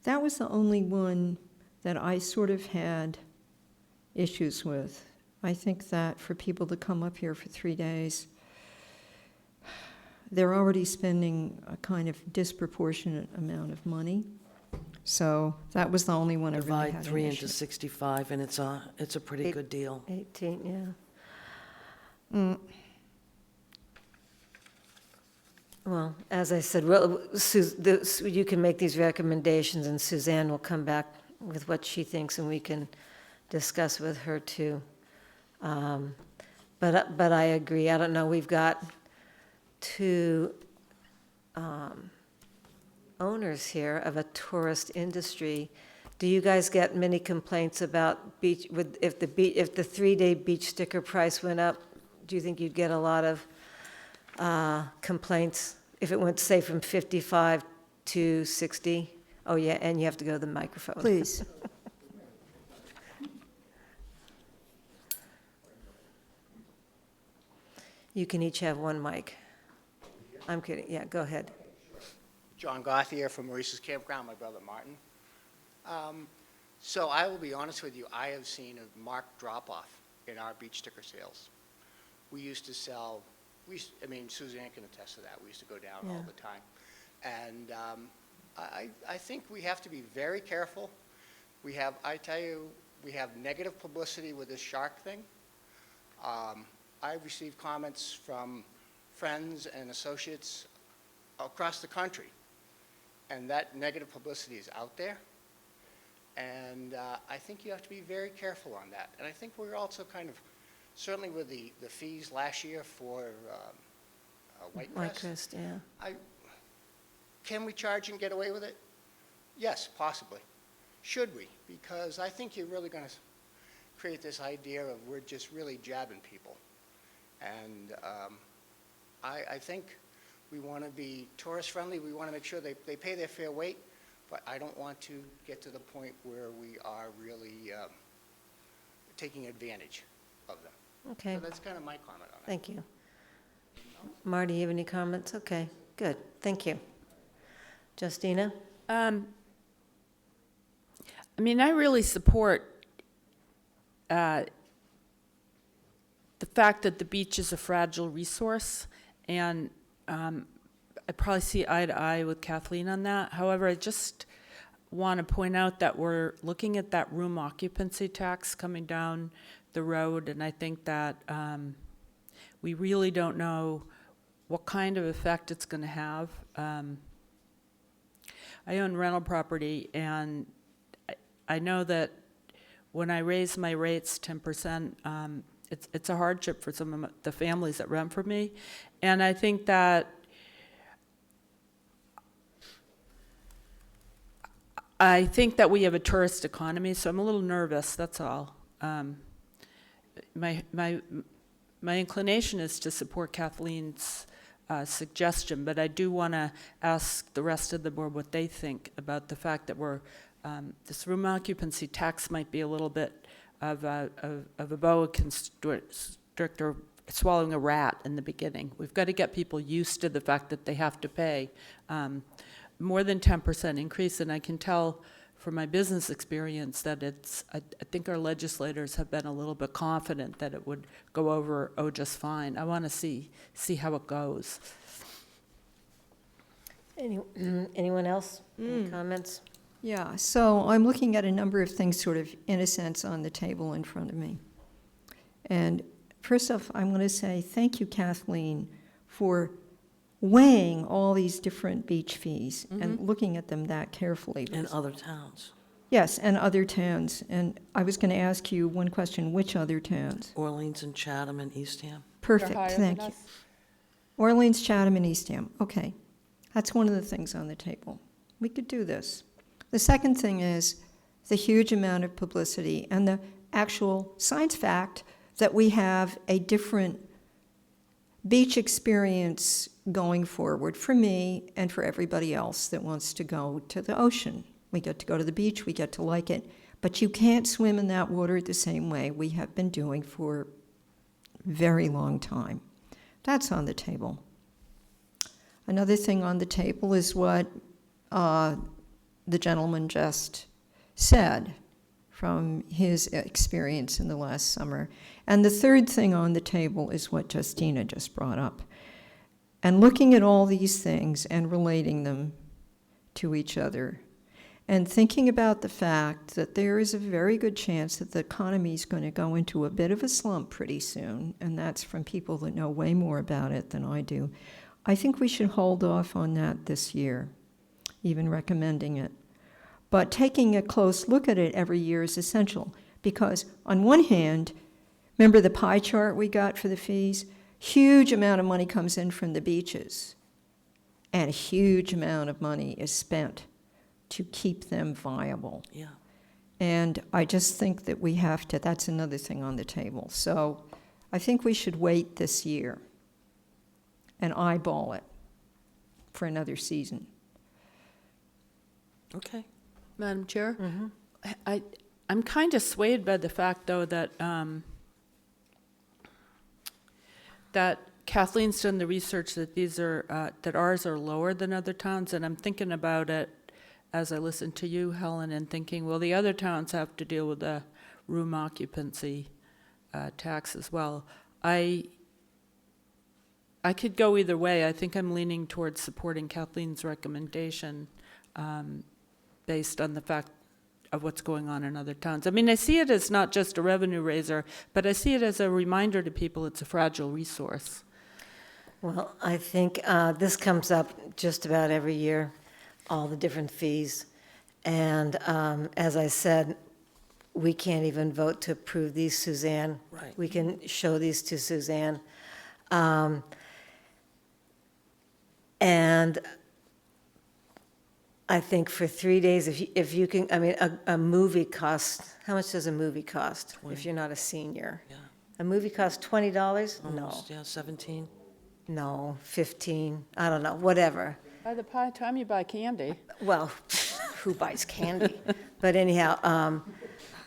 that was the only one that I sort of had issues with. I think that for people to come up here for 3 days, they're already spending a kind of disproportionate amount of money. So that was the only one I really Divide had an 3 issue. into 65, and it's a pretty good deal. 18, yeah. Well, as I said, you can make these recommendations, and Suzanne will come back with what she thinks, and we can discuss with her too. But I agree. I don't know, we've got 2 owners here of a tourist industry. Do you guys get many complaints about beach, if the 3-day beach sticker price went up? Do you think you'd get a lot of complaints if it went, say, from 55 to 60? Oh, yeah, and you have to go to the microphone. Please. You can each have 1 mic. I'm kidding, yeah, go ahead. John Gothier from Maurice's Campground, my brother Martin. So I will be honest with you, I have seen a marked drop-off in our beach sticker sales. We used to sell, Suzanne can attest to that, we used to go down all Yeah. the time. And I think we have to be very careful. We have negative publicity with this shark thing. I've received comments from friends and associates across the country, and that negative publicity is out there. And I think you have to be very careful on that. And I think we're also kind of, certainly with the fees last year for Whitecrest, yeah. Can we charge and get away with it? Yes, possibly. Should we? Because I think you're really going to create this idea of we're just really jabbing people. And I think we want to be tourist friendly. We want to make sure they pay their fair weight. but I don't want to get to the point where we are really taking advantage of them. Okay, So that's kind of my comment on it. thank you. Marty, you have any comments? Okay, good, thank you. Justina? I mean, I really support the fact that the beach is a fragile resource, and I probably see eye to eye with Kathleen on that. However, I just want to point out that we're looking at that room occupancy tax coming down the road, and I think that we really don't know what kind of effect it's going to have. I own rental property, and I know that when I raise my rates 10%, it's a hardship for some of the families that rent from me. And I think that we have a tourist economy, so I'm a little nervous, that's all. My inclination is to support Kathleen's suggestion, but I do want to ask the rest of the board what they think about the fact that this room occupancy tax might be a little bit of a boa constrictor swallowing a rat in the beginning. We've got to get people used to the fact that they have to pay more than 10% increase, and I can tell from my business experience that I think our legislators have been a little bit confident that it would go over just fine. I want to see how it goes. Anyone else? Any comments? Yeah, so I'm looking at a number of things sort of, in a sense, on the table in front of me. And first off, I'm going to say thank you, Kathleen, for weighing all these different beach fees and looking at them that carefully. In other towns. Yes, and other towns. And I was going to ask you one question, which other towns? Orleans and Chatham and Eastham. Perfect, They're higher thank than you. us. Orleans, Chatham, and Eastham. Okay, that's one of the things on the table. We could do this. The second thing is the huge amount of publicity and the actual science fact that we have a different beach experience going forward for me and for everybody else that wants to go to the ocean. We get to go to the beach, we get to like it, but you can't swim in that water the same way we have been doing for a very long time. That's on the table. Another thing on the table is what the gentleman just said from his experience in the last summer. And the third thing on the table is what Justina just brought up. And looking at all these things and relating them to each other, and thinking about the fact that there is a very good chance that the economy is going to go into a bit of a slump pretty soon, and that's from people that know way more about it than I do, I think we should hold off on that this year, even recommending it. But taking a close look at it every year is essential, because on one hand, remember the pie chart we got for the fees? Huge amount of money comes in from the beaches, and a huge amount of money is spent to keep them viable. Yeah. And I just think that we have to, that's another thing on the table. So I think we should wait this year and eyeball it for another season. Okay. Madam Chair? I'm kind of swayed by the fact, though, that that Kathleen's done the research that these are that ours are lower than other towns, and I'm thinking about it as I listen to you, Helen, and thinking, well, the other towns have to deal with the room occupancy tax as well. I could go either way. I think I'm leaning towards supporting Kathleen's recommendation based on the fact of what's going on in other towns. I mean, I see it as not just a revenue raiser, but I see it as a reminder to people it's a fragile resource. Well, I think this comes up just about every year, all the different fees. And as I said, we can't even vote to approve these, Suzanne. Right. We can show these to Suzanne. And I think for 3 days, if you can, I mean, a movie costs, how much does a movie cost if you're not a senior? Yeah. A movie costs $20? No, Almost, yeah, 17. no, 15, I don't know, whatever. By the time you buy candy. Well, who buys candy? But anyhow,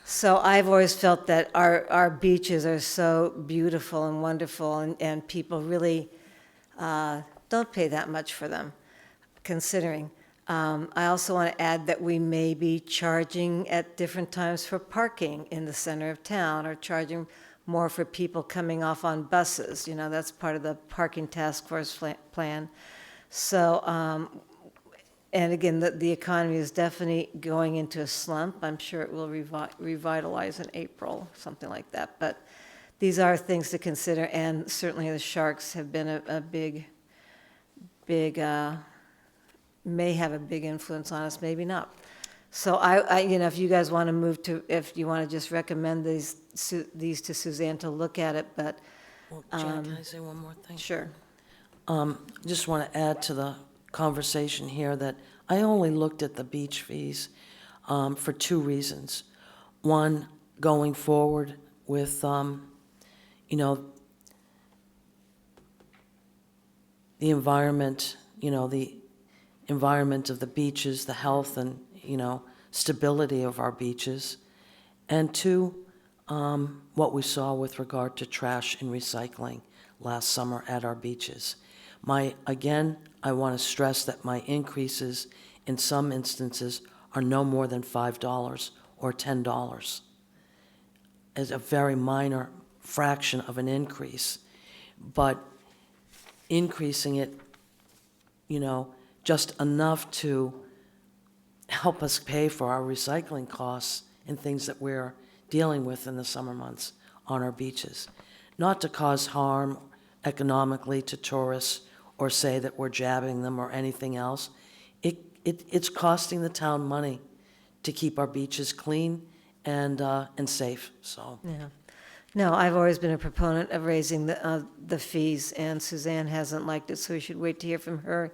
so I've always felt that our beaches are so beautiful and wonderful, and people really don't pay that much for them, considering. I also want to add that we may be charging at different times for parking in the center of town, or charging more for people coming off on buses. You know, that's part of the parking task force plan. So, and again, the economy is definitely going into a slump. I'm sure it will revitalize in April, something like that. But these are things to consider, and certainly the sharks have been a big, may have a big influence on us, maybe not. So I you know, if you guys want to move to, if you want to just recommend these to Suzanne to look at it, but. Well, Jan, can I say one more thing? Sure. Just want to add to the conversation here that I only looked at the beach fees for two reasons. One, going forward with, you know, the environment, you know, the environment of the beaches, the health and, you know, stability of our beaches. And two, what we saw with regard to trash and recycling last summer at our beaches. Again, I want to stress that my increases in some instances are no more than $5 or $10. As a very minor fraction of an increase, but increasing it, you know, just enough to help us pay for our recycling costs and things that we're dealing with in the summer months on our beaches. Not to cause harm economically to tourists or say that we're jabbing them or anything else. It's costing the town money to keep our beaches clean and safe, so. Yeah. No, I've always been a proponent of raising the fees, and Suzanne hasn't liked it, so we should wait to hear from her.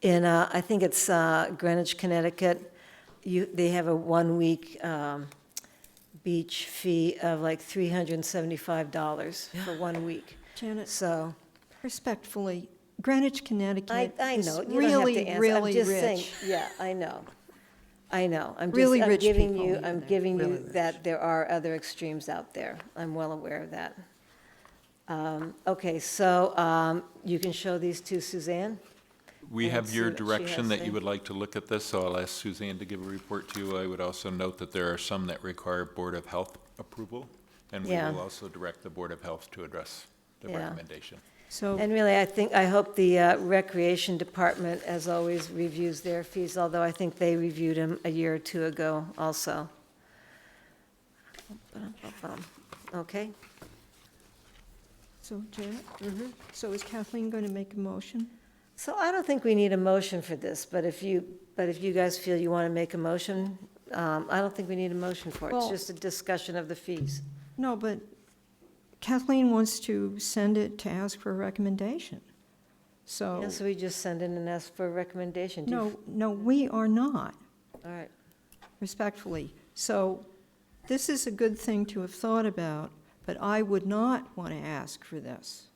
In, I think it's Greenwich, Connecticut, they have a one-week beach fee of like $375 for 1 week. Janet, So, respectfully, Greenwich, Connecticut I is know, you don't have really, to answer. I'm really just saying, rich. yeah, I know. I'm Really just, rich giving people you, live I'm there. giving Really you rich. that there are other extremes out there. I'm well aware of that. Okay, so you can show these to Suzanne? We And have see your what she direction has that to you say. would like to look at this, so I'll ask Suzanne to give a report to you. I would also note that there are some that require Board of Health approval, and we Yeah. will also direct the Board of Health to address the Yeah. recommendation. So, And really, I hope the Recreation Department, as always, reviews their fees, although I think they reviewed them a year or two ago also. Okay? so Janet? So is Kathleen going to make a motion? So I don't think we need a motion for this, but if you guys feel you want to make a motion, I don't think we need a motion for it. It's Well- just a discussion of the fees. No, but Kathleen wants to send it to ask for a recommendation. So, And so we just send in and ask for a recommendation. Do you no, we are not, All right. respectfully. So this is a good thing to have thought about, but I would not want to ask for this.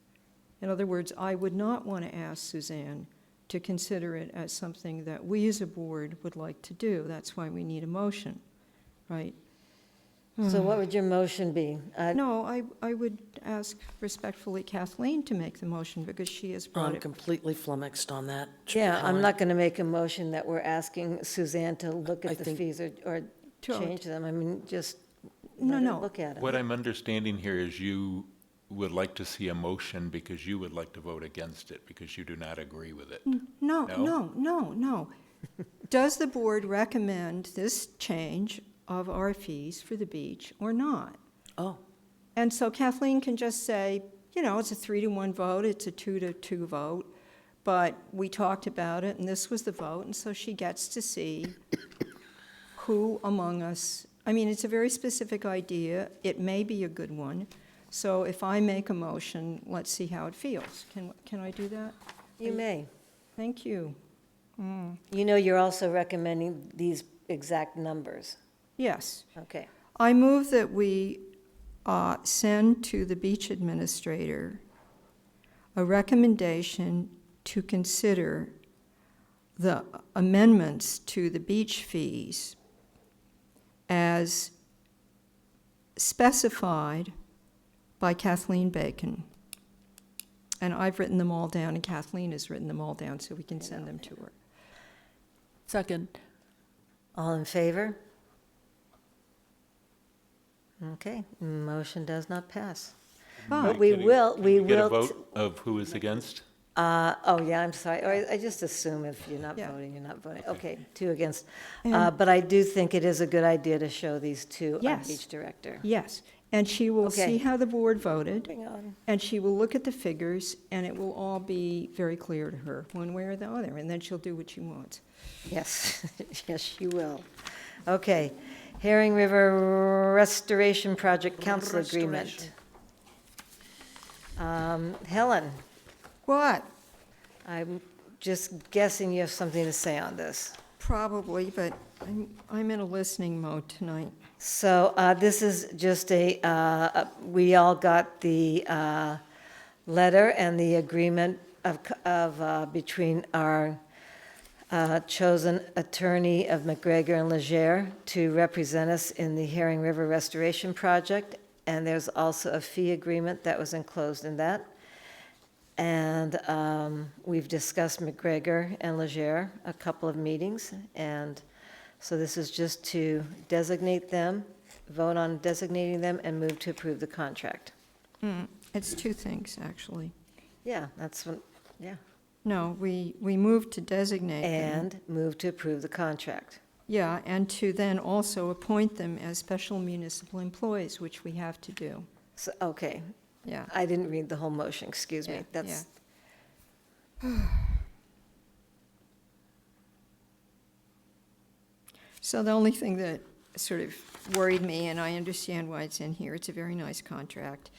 In other words, I would not want to ask Suzanne to consider it as something that we as a board would like to do. That's why we need a motion, right? So what would your motion be? No, I would ask respectfully Kathleen to make the motion because she has brought I'm it. completely flummoxed on that. Yeah, I'm Helen. not going to make a motion that we're asking Suzanne to look I at the think- fees or To- change them. I mean, just No, let her no. look at it. What I'm understanding here is you would like to see a motion because you would like to vote against it, because you do not agree with it. No, No? no. Does the board recommend this change of our fees for the beach or not? Oh, And so Kathleen can just say, you know, it's a 3-to-1 vote, it's a 2-to-2 vote, but we talked about it and this was the vote, and so she gets to see who among us, I mean, it's a very specific idea, it may be a good one, so if I make a motion, let's see how it feels. Can I do that? You may. Thank you. You know, you're also recommending these exact numbers. Yes. Okay. I move that we send to the beach administrator a recommendation to consider the amendments to the beach fees as specified by Kathleen Bacon. And I've written them all down, and Kathleen has written them all down, so we can send them to her. Second. All in favor? Okay, motion does not pass. But we will, Can we get a will. vote of who is against? Oh, yeah, I'm sorry. I just assume if you're not Yeah. voting, you're not voting. Okay, 2 against. And- But I do think it is a good idea to show these to our Yes. beach director. Yes, and she will Okay. see how the board voted, Moving on. and she will look at the figures, and it will all be very clear to her, one way or the other, and then she'll do what she wants. Yes, yes, she will. Okay, Herring River Restoration Project Council Agreement. Helen, What? I'm just guessing you have something to say on this. Probably, but I'm in a listening mode tonight. So this is just we all got the letter and the agreement between our chosen attorney of McGregor and Legere to represent us in the Herring River Restoration Project. And there's also a fee agreement that was enclosed in that. And we've discussed McGregor and Legere a couple of meetings. And so this is just to designate them, vote on designating them, and move to approve the contract. It's 2 things, actually. Yeah, that's what, yeah. No, we moved to designate them. And move to approve the contract. Yeah, and to then also appoint them as special municipal employees, which we have to do. So, okay, Yeah. I didn't read the whole motion, excuse me. Yeah, That's, So the only thing that sort of worried me, and I understand why it's in here, it's a very nice contract,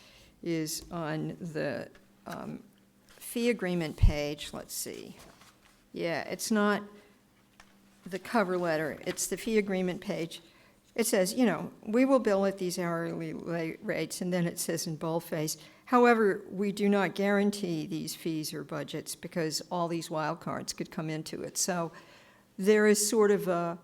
is on the fee agreement page, let's see. Yeah, it's not the cover letter, it's the fee agreement page. It says, we will bill at these hourly rates, and then it says in boldface, however, we do not guarantee these fees or budgets because all these wild cards could come into it. So there is sort of a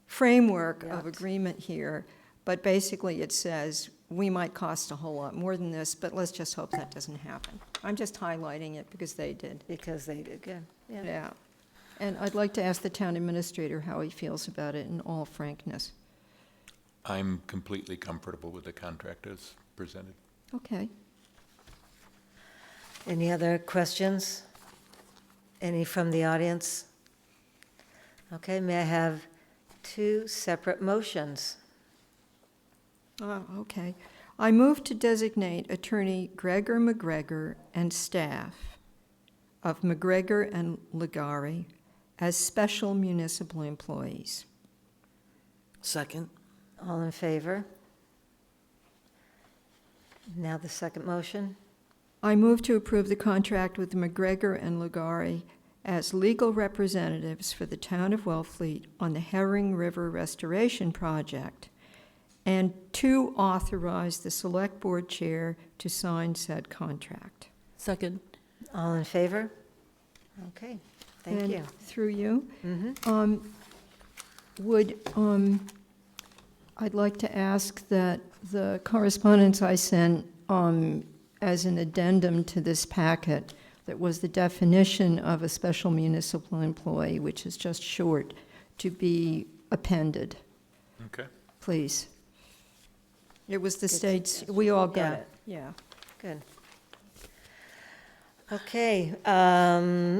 framework of Yeah. agreement here, but basically it says, we might cost a whole lot more than this, but let's just hope that doesn't happen. I'm just highlighting it because they did. because they did, good, yeah. Yeah. And I'd like to ask the town administrator how he feels about it in all frankness. I'm completely comfortable with the contract as presented. Okay. Any other questions? Any from the audience? Okay, may I have 2 separate motions? Okay. I move to designate Attorney Gregor McGregor and staff of McGregor and Legare as special municipal employees. Second. All in favor? Now the second motion. I move to approve the contract with McGregor and Legare as legal representatives for the town of Wellfleet on the Herring River Restoration Project, and to authorize the Selectboard Chair to sign said contract. Second. All in favor? Okay, thank And you. through you, Mhm. I'd like to ask that the correspondence I sent as an addendum to this packet, that was the definition of a special municipal employee, which is just short, to be appended, Okay. please. It was the Good state's, suggestion. we all got Yeah. it, yeah. Good. Okay,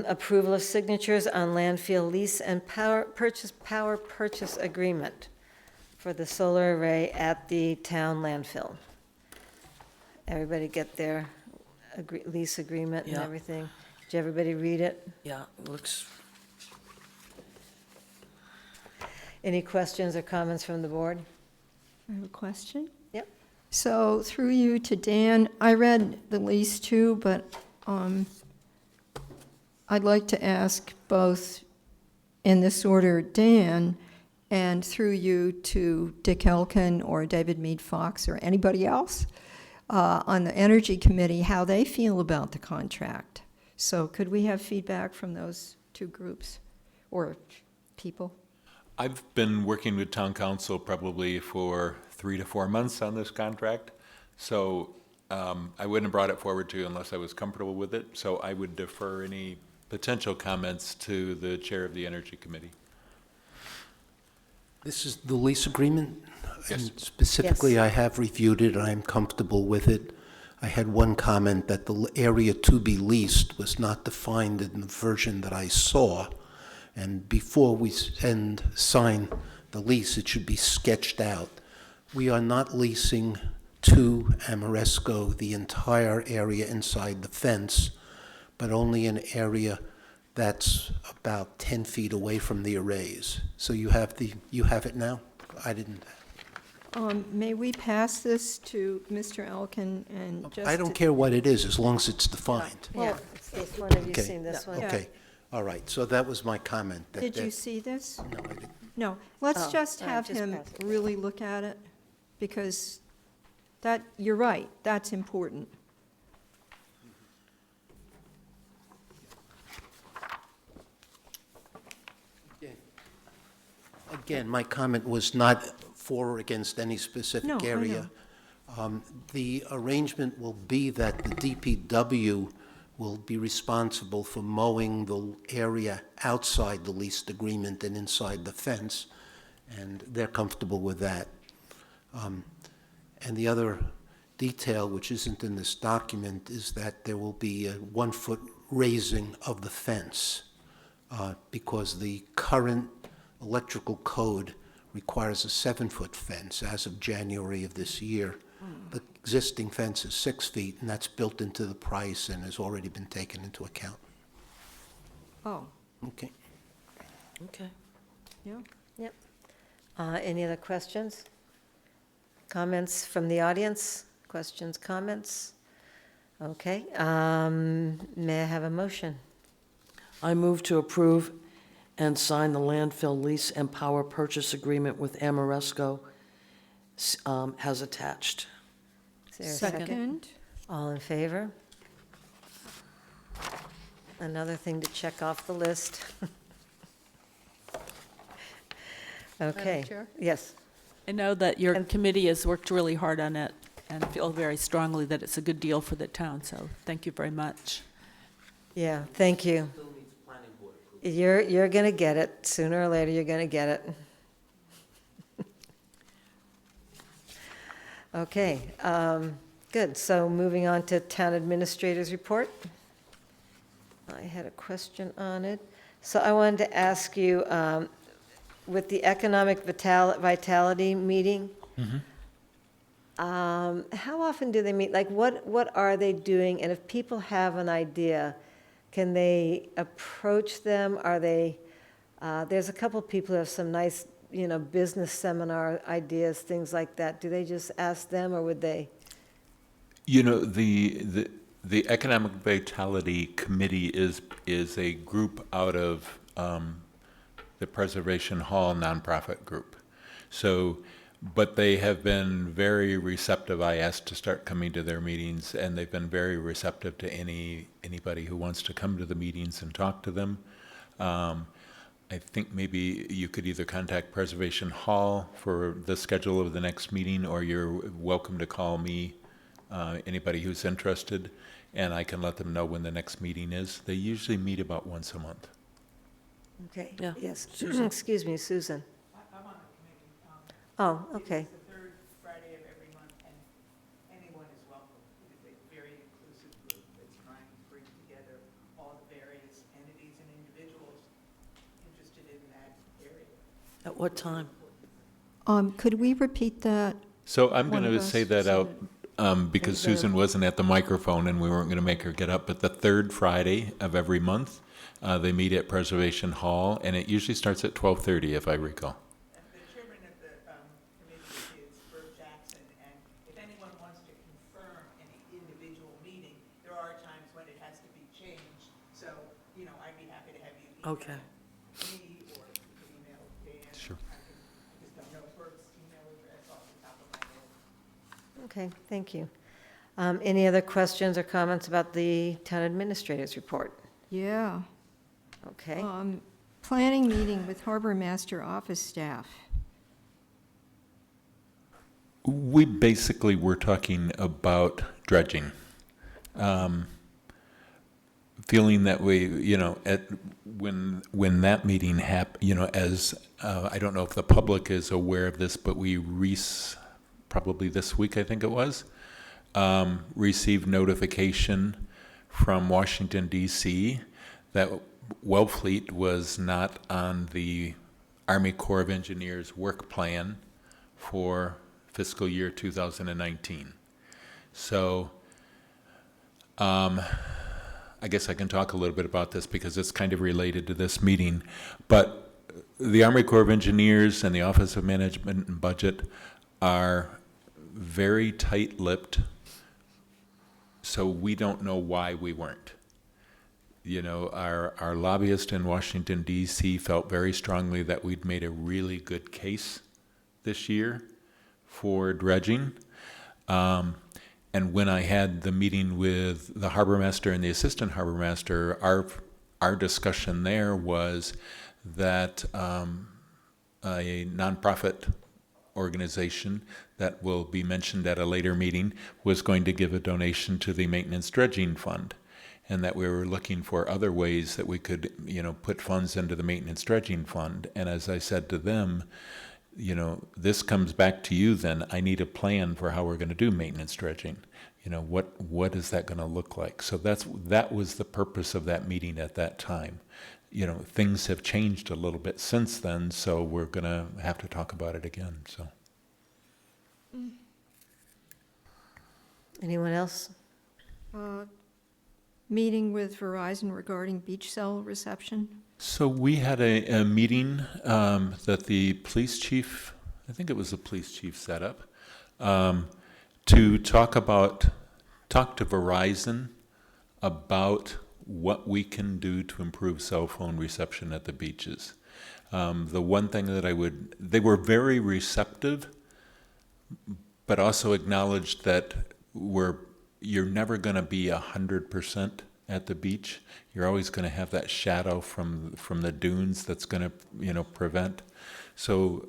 approval of signatures on landfill lease and power purchase agreement for the solar array at the town landfill. Everybody get their lease agreement and Yeah. everything? Did everybody read it? Yeah, it looks, Any questions or comments from the board? I have a question. Yep. So through you to Dan, I read the lease too, but I'd like to ask both in this order, Dan, and through you to Dick Elkin or David Mead Fox or anybody else on the Energy Committee, how they feel about the contract. So could we have feedback from those 2 groups? or people? I've been working with town council probably for 3 to 4 months on this contract, so I wouldn't have brought it forward to you unless I was comfortable with it, so I would defer any potential comments to the chair of the Energy Committee. This is the lease agreement? Yes. And specifically, Yes. I have reviewed it, I'm comfortable with it. I had one comment that the area to be leased was not defined in the version that I saw. And before we sign the lease, it should be sketched out. We are not leasing to Amoresco the entire area inside the fence, but only an area that's about 10 feet away from the arrays. So you have it now? I didn't. May we pass this to Mr. Elkin and just? I don't care what it is, as long as it's defined. Yeah, it's this one. Have you Okay. seen this one? Okay, all right, so that was my comment. Did you see this? No, I didn't. No, let's Oh, just all right, have just him pass it. really look at it, because that, you're right, that's important. Again, my comment was not for or against any No, specific I area. The arrangement will be that the DPW will be responsible for mowing the area outside the leased agreement and inside the fence, and they're comfortable with that. And the other detail, which isn't in this document, is that there will be a 1-foot raising of the fence, because the current electrical code requires a 7-foot fence as of January of this year. The existing fence is 6 feet, and that's built into the price and has already been taken into account. Oh, Okay. Okay. yeah. Yep. Any other questions? Comments from the audience? Questions, comments? Okay. May I have a motion? I move to approve and sign the landfill lease and power purchase agreement with Amoresco as attached. Is there a Second. All in favor? Another thing to check off the list. Okay. Chair? Yes. I know that your And- committee has worked really hard on it and feel very strongly that it's a good deal for the town, so thank you very much. Yeah, thank you. You're going to get it. Sooner or later, you're going to get it. Okay, good. So moving on to Town Administrator's Report. I had a question on it. So I wanted to ask you, with the Economic Vitality meeting, how often do they meet? Like, what are they doing? And if people have an idea, can they approach them? Are they, there's a couple of people who have some nice, business seminar ideas, things like that. Do they just ask them, or would they? The Economic Vitality Committee is a group out of the Preservation Hall nonprofit group. So, but they have been very receptive. I asked to start coming to their meetings, and they've been very receptive to anybody who wants to come to the meetings and talk to them. I think maybe you could either contact Preservation Hall for the schedule of the next meeting, or you're welcome to call me, anybody who's interested, and I can let them know when the next meeting is. They usually meet about once a month. Okay, Yeah, yes. Susan. Excuse me, Susan. I'm on the committee. Oh, okay. It's the third Friday of every month, and anyone is welcome. It is a very inclusive group that's trying to bring together all the various entities and individuals interested in that area. At what time? Could we repeat that? So I'm One going of to us say that said out because And then- Susan wasn't at the microphone and we weren't going to make her get up, but the third Friday of every month, they meet at Preservation Hall, and it usually starts at 12:30, if I recall. And the chairman of the committee is Bert Jackson, and if anyone wants to confirm any individual meeting, there are times when it has to be changed. So, I'd be happy to have you email Okay. me, or you can email Dan. Sure. I just don't know Bert's email address off the top of my head. Okay, thank you. Any other questions or comments about the Town Administrator's Report? Yeah. Okay, Planning meeting with harbor master office staff. We basically were talking about dredging. Feeling that we, when that meeting happened, as, I don't know if the public is aware of this, but we probably this week, I think it was, received notification from Washington DC that Wellfleet was not on the Army Corps of Engineers work plan for fiscal year 2019. So I guess I can talk a little bit about this because it's kind of related to this meeting. But the Army Corps of Engineers and the Office of Management and Budget are very tight-lipped, so we don't know why we weren't. Our lobbyist in Washington, D.C. felt very strongly that we'd made a really good case this year for dredging. And when I had the meeting with the harbor master and the assistant harbor master, our discussion there was that a nonprofit organization that will be mentioned at a later meeting was going to give a donation to the maintenance dredging fund, and that we were looking for other ways that we could, put funds into the maintenance dredging fund. And as I said to them, this comes back to you then. I need a plan for how we're going to do maintenance dredging. What is that going to look like? So that was the purpose of that meeting at that time. Things have changed a little bit since then, so we're going to have to talk about it again. So, Anyone else? Meeting with Verizon regarding beach cell reception. So we had a meeting that the police chief, I think it was the police chief, set up to talk to Verizon about what we can do to improve cell phone reception at the beaches. The one thing that they were very receptive, but also acknowledged that you're never going to be 100% at the beach. You're always going to have that shadow from the dunes that's going to, prevent. So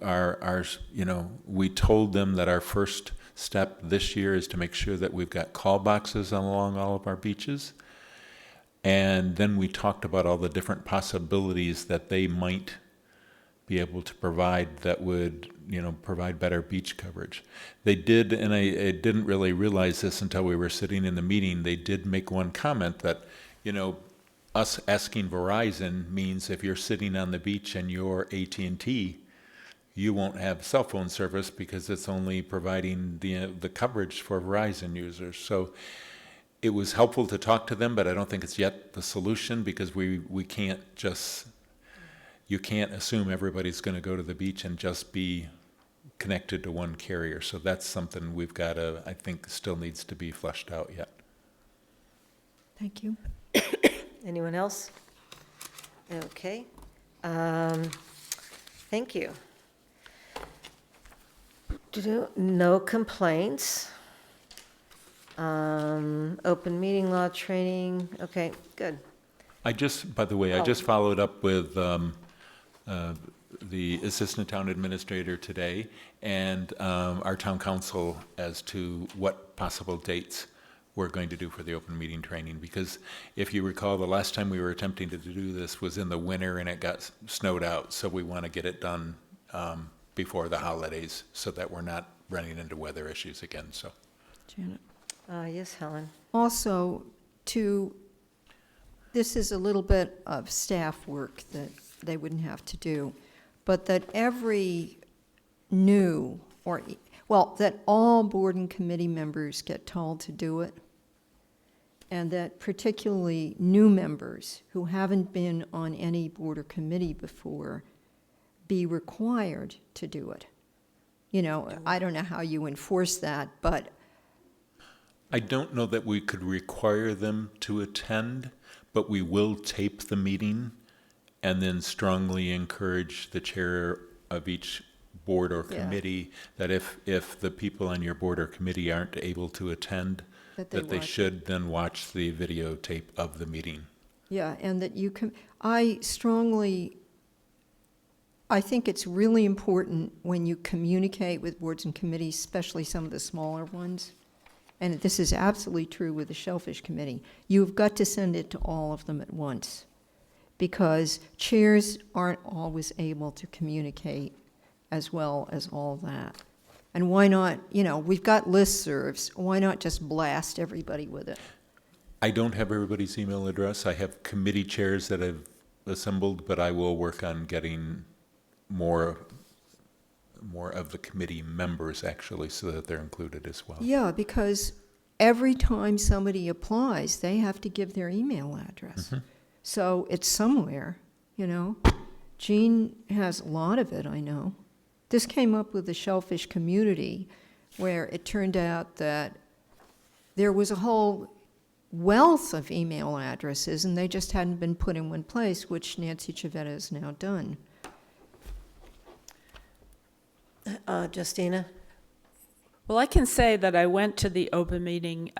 we told them that our first step this year is to make sure that we've got call boxes along all of our beaches. And then we talked about all the different possibilities that they might be able to provide that would, provide better beach coverage. They did, and I didn't really realize this until we were sitting in the meeting, they did make one comment that, us asking Verizon means if you're sitting on the beach and you're AT&T, you won't have cell phone service because it's only providing the coverage for Verizon users. So it was helpful to talk to them, but I don't think it's yet the solution because we can't just, you can't assume everybody's going to go to the beach and just be connected to one carrier. So that's something we've got to, I think, still needs to be fleshed out yet. Thank you. Anyone else? Okay. Thank you. No complaints. Open meeting law training. Okay, good. By the way, I just followed up with the assistant town administrator today and our town council as to what possible dates we're going to do for the open meeting training. Because if you recall, the last time we were attempting to do this was in the winter and it got snowed out. So we want to get it done before the holidays so that we're not running into weather issues again. So, Janet. Yes, Helen. Also, this is a little bit of staff work that they wouldn't have to do, but that every new, that all board and committee members get told to do it, and that particularly new members who haven't been on any board or committee before be required to do it. I don't know how you enforce that, but I don't know that we could require them to attend, but we will tape the meeting and then strongly encourage the chair of each board or committee that if the people on your board or committee aren't able to attend, that they should then watch the videotape of the meeting. Yeah, and that I strongly I think it's really important when you communicate with boards and committees, especially some of the smaller ones, and this is absolutely true with the Shellfish Committee, you've got to send it to all of them at once, because chairs aren't always able to communicate as well as all that. And why not, we've got listservs, why not just blast everybody with it? I don't have everybody's email address. I have committee chairs that I've assembled, but I will work on getting more of the committee members, actually, so that they're included as well. Yeah, because every time somebody applies, they have to give their email address. So it's somewhere, Jean has a lot of it, I know. This came up with the Shellfish community, where it turned out that there was a whole wealth of email addresses, and they just hadn't been put in one place, which Nancy Chavetta has now done. Justina? Well, I can say that I went to the open meeting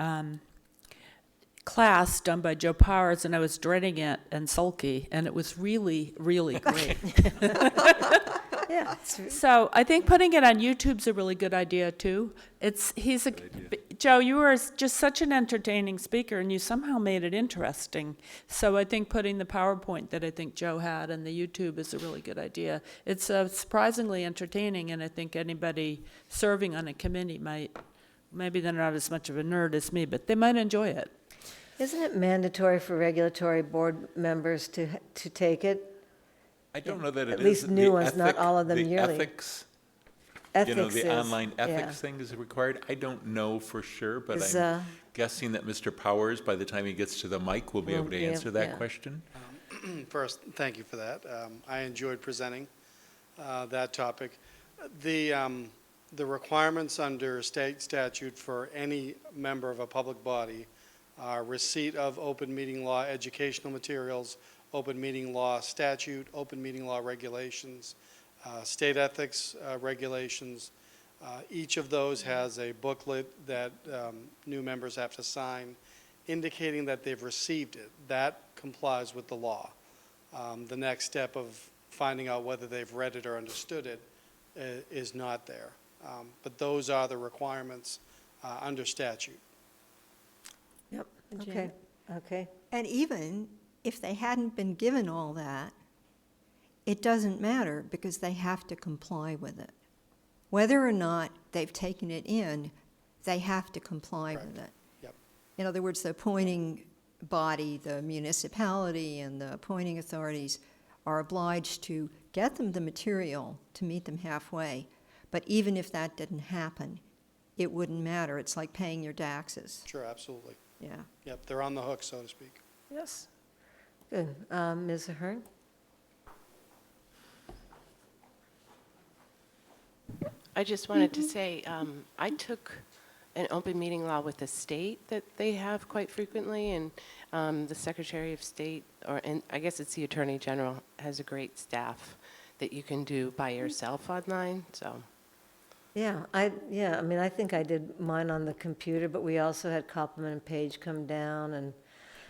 class done by Joe Powers, and I was dreading it and sulky, and it was really, really great. Yeah. So I think putting it on YouTube's a really good idea too. Joe, you were just such an entertaining speaker, and you somehow made it interesting. So I think putting the PowerPoint that I think Joe had and the YouTube is a really good idea. It's surprisingly entertaining, and I think anybody serving on a committee maybe they're not as much of a nerd as me, but they might enjoy it. Isn't it mandatory for regulatory board members to take it? I don't know that it is. At least new ones, not all of them the yearly. Ethics, Ethics the is, online ethics yeah. thing is required. I don't know for sure, but Is, I'm guessing that Mr. Powers, by the time he gets to the mic, will be able to answer that yeah. question. First, thank you for that. I enjoyed presenting that topic. The requirements under state statute for any member of a public body are receipt of open meeting law educational materials, open meeting law statute, open meeting law regulations, state ethics regulations. Each of those has a booklet that new members have to sign indicating that they've received it. That complies with the law. The next step of finding out whether they've read it or understood it is not there. But those are the requirements under statute. Yep, okay, Janet? okay. And even if they hadn't been given all that, it doesn't matter because they have to comply with it. Whether or not they've taken it in, they have to comply Correct. with it. Yep. In other words, the appointing body, the municipality and the appointing authorities are obliged to get them the material to meet them halfway. But even if that didn't happen, it wouldn't matter. It's like paying your taxes. Sure, absolutely. Yeah. Yep, they're on the hook, so to speak. Yes. Good. Ms. Ahern? I just wanted to say, I took an open meeting law with the state that they have quite frequently, and the Secretary of State, and I guess it's the Attorney General, has a great staff that you can do by yourself online, so. Yeah, I mean, I think I did mine on the computer, but we also had Copeland and Page come down, and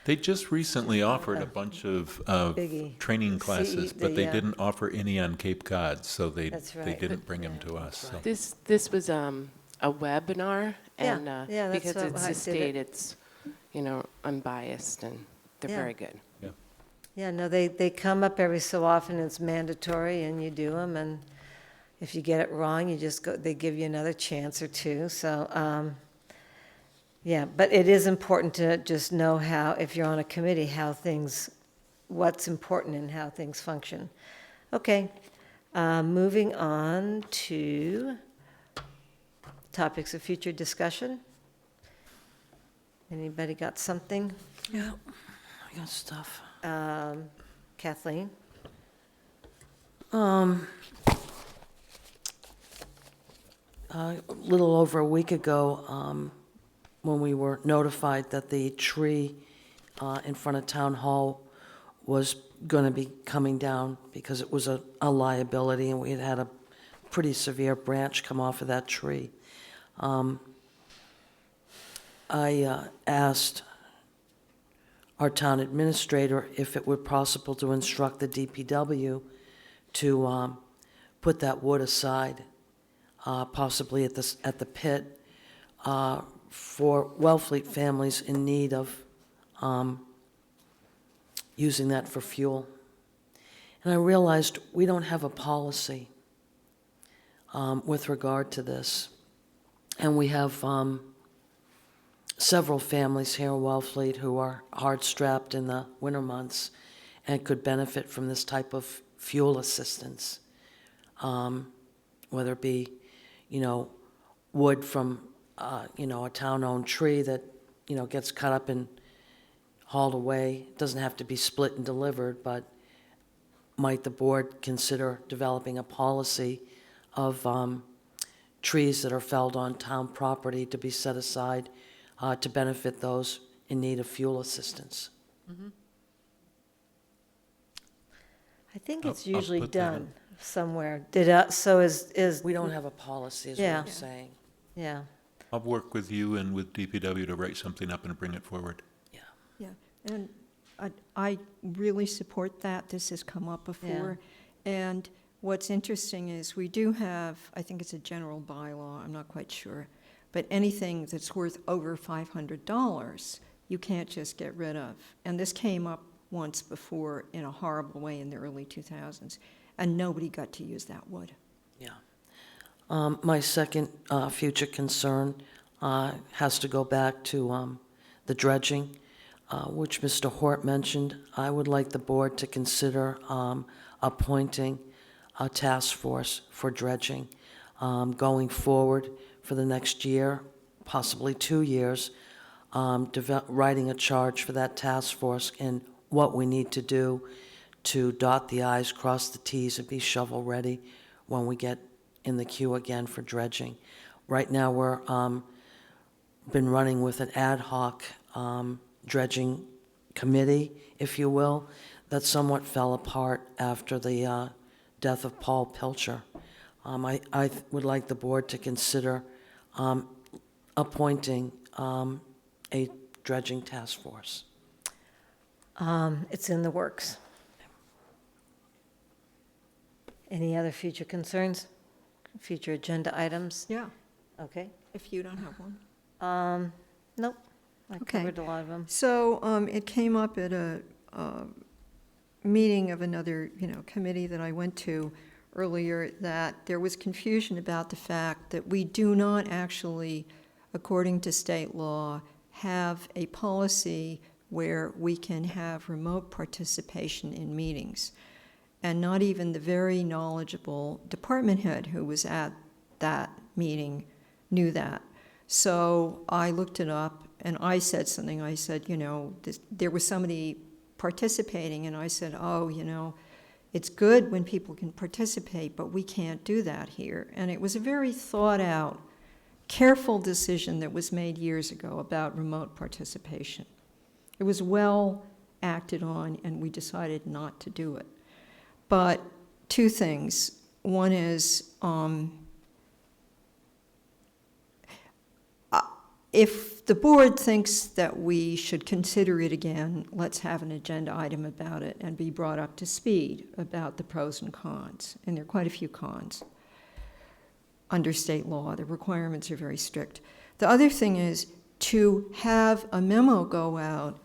They just recently offered a bunch of Biggie. training classes, but they yeah. didn't offer any on Cape Cod, so they That's right. didn't bring them to us. So. This was a webinar, and yeah, that's because what it's I the did state, it. it's, unbiased, and they're Yeah. very good. yeah, no, they come up every so often, it's mandatory, and you do them, and if you get it wrong, you just go, they give you another chance or two, so, yeah, but it is important to just know how, if you're on a committee, what's important and how things function. Okay, moving on to topics of future discussion. Anybody got something? Yeah, I got stuff. Kathleen? A little over a week ago, when we were notified that the tree in front of Town Hall was going to be coming down because it was a liability, and we had had a pretty severe branch come off of that tree. I asked our town administrator if it were possible to instruct the DPW to put that wood aside, possibly at the pit, for Wellfleet families in need of using that for fuel. And I realized we don't have a policy with regard to this. And we have several families here in Wellfleet who are hard-strapped in the winter months and could benefit from this type of fuel assistance, whether it be, wood from, a town-owned tree that, gets cut up and hauled away. It doesn't have to be split and delivered, but might the board consider developing a policy of trees that are felled on town property to be set aside to benefit those in need of fuel assistance? I think I'll- it's I'll usually put that done somewhere. So is, We don't have a policy, is what Yeah. I'm saying. yeah. I'll work with you and with DPW to write something up and bring it forward. Yeah. Yeah, and I really support that. This has come up before. And what's interesting is we do have, I think it's a general bylaw, I'm not quite sure, but anything that's worth over $500, you can't just get rid of. And this came up once before in a horrible way in the early 2000s, and nobody got to use that wood. Yeah. My second future concern has to go back to the dredging, which Mr. Hort mentioned. I would like the board to consider appointing a task force for dredging going forward for the next year, possibly 2 years, writing a charge for that task force and what we need to do to dot the i's, cross the t's, and be shovel-ready when we get in the queue again for dredging. Right now, we're been running with an ad hoc dredging committee, if you will, that somewhat fell apart after the death of Paul Pilcher. I would like the board to consider appointing a dredging task force. It's in the works. Any other future concerns? Future agenda items? Yeah, Okay. if you don't have one. Nope. I Okay. covered a lot of them. So it came up at a meeting of another, committee that I went to earlier, that there was confusion about the fact that we do not actually, according to state law, have a policy where we can have remote participation in meetings. And not even the very knowledgeable department head who was at that meeting knew that. So I looked it up, and I said something. I said, there was somebody participating, and I said, it's good when people can participate, but we can't do that here. And it was a very thought-out, careful decision that was made years ago about remote participation. It was well acted on, and we decided not to do it. But two things. One is, if the board thinks that we should consider it again, let's have an agenda item about it and be brought up to speed about the pros and cons. And there are quite a few cons. Under state law, the requirements are very strict. The other thing is to have a memo go out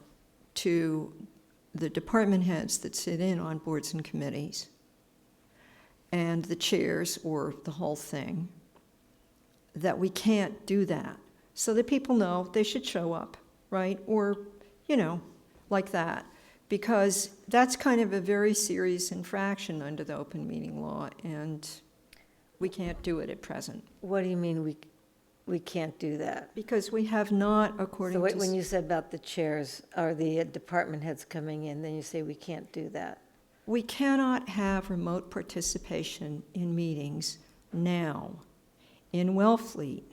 to the department heads that sit in on boards and committees and the chairs or the whole thing, that we can't do that, so that people know they should show up, right? Or, like that. Because that's kind of a very serious infraction under the open meeting law, and we can't do it at present. What do you mean we can't do that? Because we have not, according So to... when you said about the chairs or the department heads coming in, then you say we can't do that. We cannot have remote participation in meetings now in Wellfleet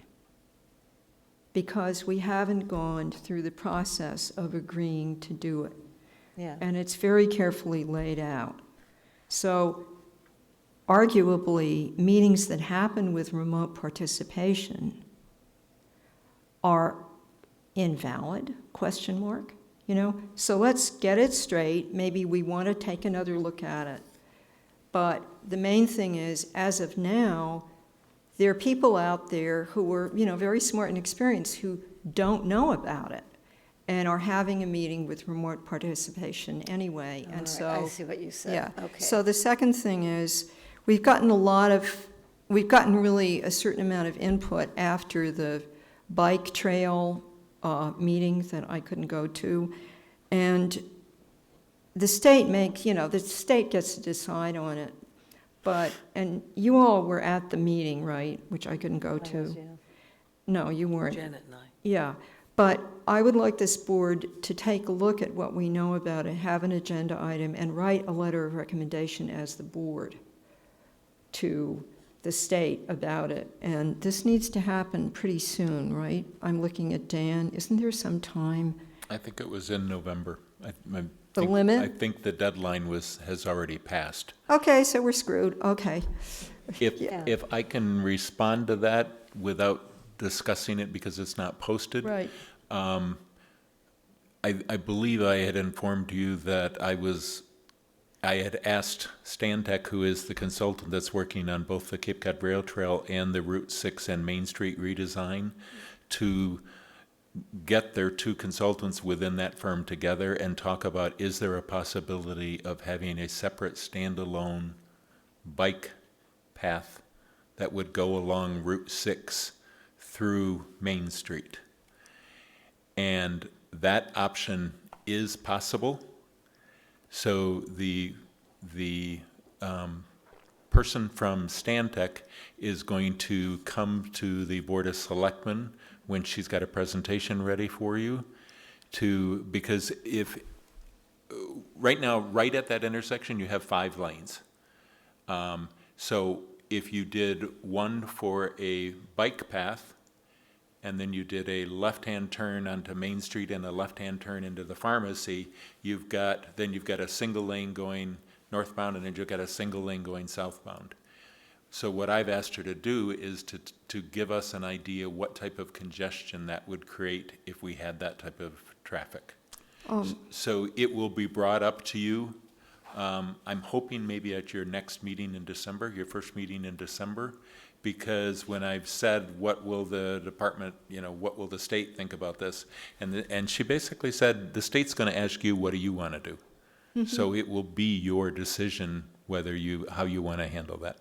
because we haven't gone through the process of agreeing to do it. Yeah. And it's very carefully laid out. So arguably, meetings that happen with remote participation are invalid, ? So let's get it straight. Maybe we want to take another look at it. But the main thing is, as of now, there are people out there who are, very smart and experienced who don't know about it and are having a meeting with remote participation anyway. All And right, so, I see what you said. yeah. Okay. So the second thing is, we've gotten really a certain amount of input after the bike trail meeting that I couldn't go to. And the state the state gets to decide on it. But, and you all were at the meeting, right, which I couldn't go to? No, you weren't. Janet and I. Yeah, but I would like this board to take a look at what we know about it, have an agenda item, and write a letter of recommendation as the board to the state about it. And this needs to happen pretty soon, right? I'm looking at Dan. Isn't there some time? I think it was in November. The limit? I think the deadline has already passed. Okay, so we're screwed. Okay. If I can respond to that without discussing it because it's not posted. Right. I believe I had informed you that I had asked Stantec, who is the consultant that's working on both the Cape Cod Rail Trail and the Route 6 and Main Street redesign, to get their two consultants within that firm together and talk about, is there a possibility of having a separate standalone bike path that would go along Route 6 through Main Street? And that option is possible. So the person from Stantec is going to come to the Board of Selectmen when she's got a presentation ready for you, because right now, right at that intersection, you have 5 lanes. So if you did one for a bike path, and then you did a left-hand turn onto Main Street and a left-hand turn into the pharmacy, you've got a single lane going northbound, and then you've got a single lane going southbound. So what I've asked her to do is to give us an idea what type of congestion that would create if we had that type of traffic. So it will be brought up to you. I'm hoping maybe at your next meeting in December, your first meeting in December, because when I've said, what will the department, what will the state think about this? And she basically said, the state's going to ask you, what do you want to do? Mm-hmm. So it will be your decision how you want to handle that.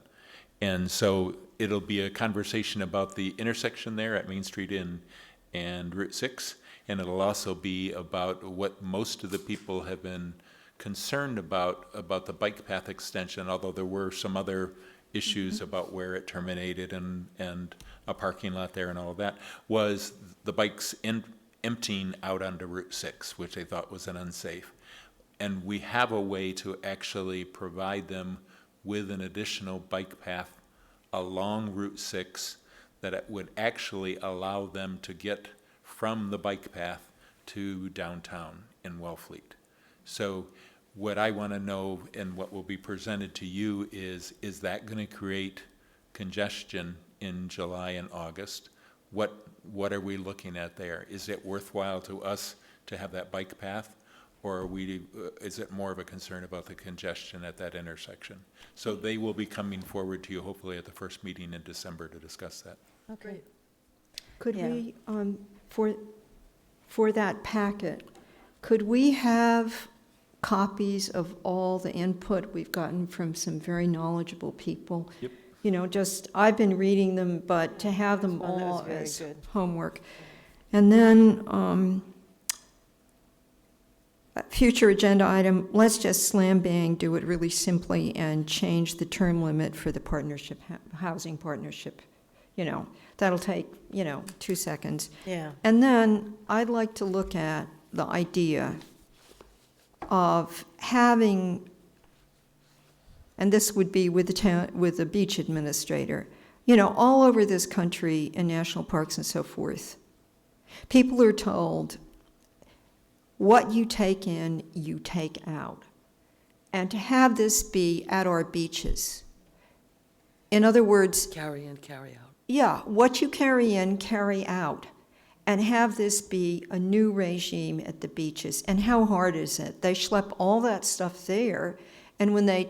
And so it'll be a conversation about the intersection there at Main Street and Route 6, and it'll also be about what most of the people have been concerned about the bike path extension, although there were some other issues about where it terminated and a parking lot there and all of that, was the bikes emptying out onto Route 6, which they thought was an unsafe. And we have a way to actually provide them with an additional bike path along Route 6 that it would actually allow them to get from the bike path to downtown in Wellfleet. So what I want to know and what will be presented to you is that going to create congestion in July and August? What are we looking at there? Is it worthwhile to us to have that bike path? Or is it more of a concern about the congestion at that intersection? So they will be coming forward to you hopefully at the first meeting in December to discuss that. Okay. Could Yeah. we, for that packet, could we have copies of all the input we've gotten from some very knowledgeable people? Yep. I've been reading them, but to have them Well, that was all very as good. homework. And then, future agenda item, let's just slam bang, do it really simply and change the term limit for the partnership, housing partnership. That'll take, 2 seconds. Yeah. And then I'd like to look at the idea of having, and this would be with the beach administrator, all over this country in national parks and so forth, people are told, what you take in, you take out. And to have this be at our beaches. In other words, Carry in, carry out. yeah, what you carry in, carry out. And have this be a new regime at the beaches. And how hard is it? They schlep all that stuff there, and when they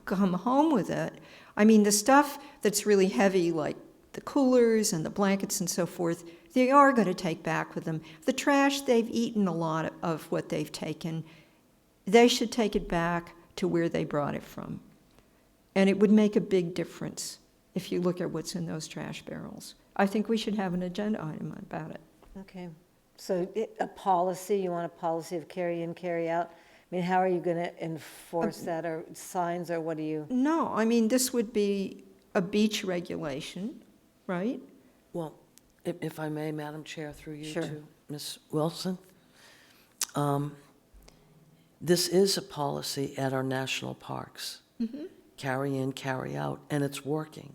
come home with it. I mean, the stuff that's really heavy, like the coolers and the blankets and so forth, they are going to take back with them. The trash, they've eaten a lot of what they've taken. They should take it back to where they brought it from. And it would make a big difference if you look at what's in those trash barrels. I think we should have an agenda item about it. Okay, so a policy, you want a policy of carry in, carry out? I mean, how are you going to enforce that, or signs, or what do you? No, I mean, this would be a beach regulation, right? Well, if I may, Madam Chair, through you Sure. to Ms. Wilson. This is a policy at our national parks. Carry in, carry out, and it's working.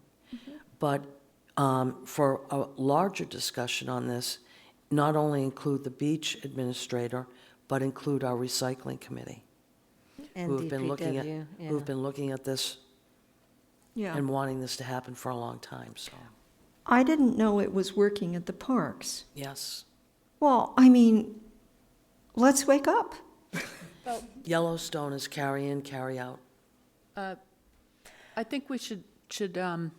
But for a larger discussion on this, not only include the beach administrator, but include our recycling committee, And who've been looking at, DPW, yeah. who've been looking at this Yeah. and wanting this to happen for a long time, so, I didn't know it was working at the parks. yes. Well, I mean, let's wake up. Yellowstone is carry in, carry out. I think we should, I'm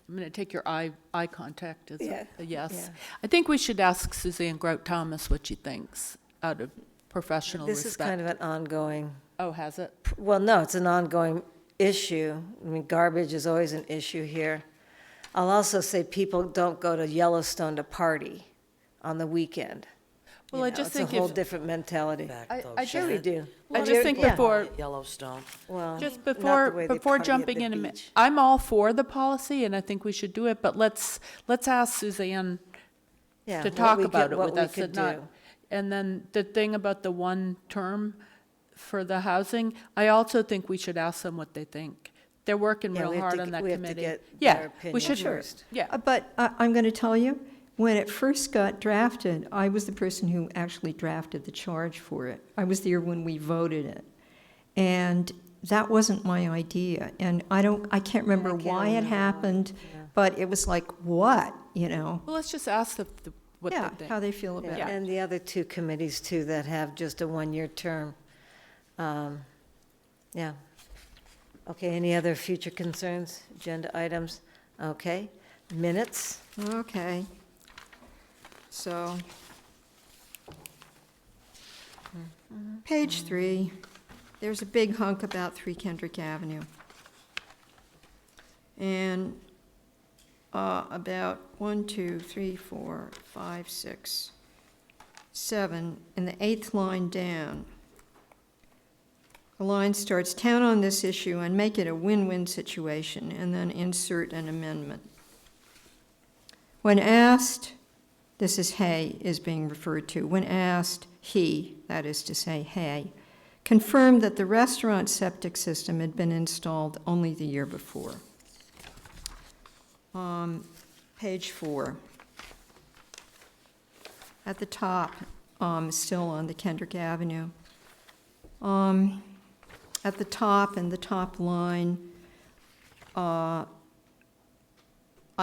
going to take your eye contact as a yes. yeah. I think we should ask Suzanne Grout-Thomas what she thinks out of professional This respect. is kind of an ongoing, Oh, has it? well, no, it's an ongoing issue. I mean, garbage is always an issue here. I'll also say people don't go to Yellowstone to party on the weekend. Well, You I know, just think It's a whole if, different mentality. Back I those Sure we sheds. do. I But just think yeah. before, Yellowstone. Well, just not the way before, they before party at jumping the in, beach. I'm all for the policy, and I think we should do it, but let's ask Suzanne Yeah, to what talk we about could- it what with we us could and not. do. And then the thing about the one term for the housing, I also think we should ask them what they think. They're working Yeah, real we have hard to- on that we have to committee. get Yeah, their we opinion should. first. Yeah, But I'm going to tell you, when it first got drafted, I was the person who actually drafted the charge for it. I was there when we voted it. And that wasn't my idea. And I can't remember can't why it remember why, happened, yeah. but it was like, what, you know? well, let's just ask what they Yeah, think. how they feel about Yeah, it. and the other two committees too that have just a one-year term. Yeah. Okay, any other future concerns, agenda items? Okay, minutes? Okay. So, page 3, there's a big hunk about 3 Kendrick Avenue. And about 1, 2, 3, 4, 5, 6, 7, in the 8th line down, the line starts, "Town on this issue and make it a win-win situation," and then insert an amendment. When asked, this is Hay is being referred to, when asked, he, that is to say Hay, confirmed that the restaurant septic system had been installed only the year before. Page 4. At the top, still on the Kendrick Avenue. At the top, in the top line, I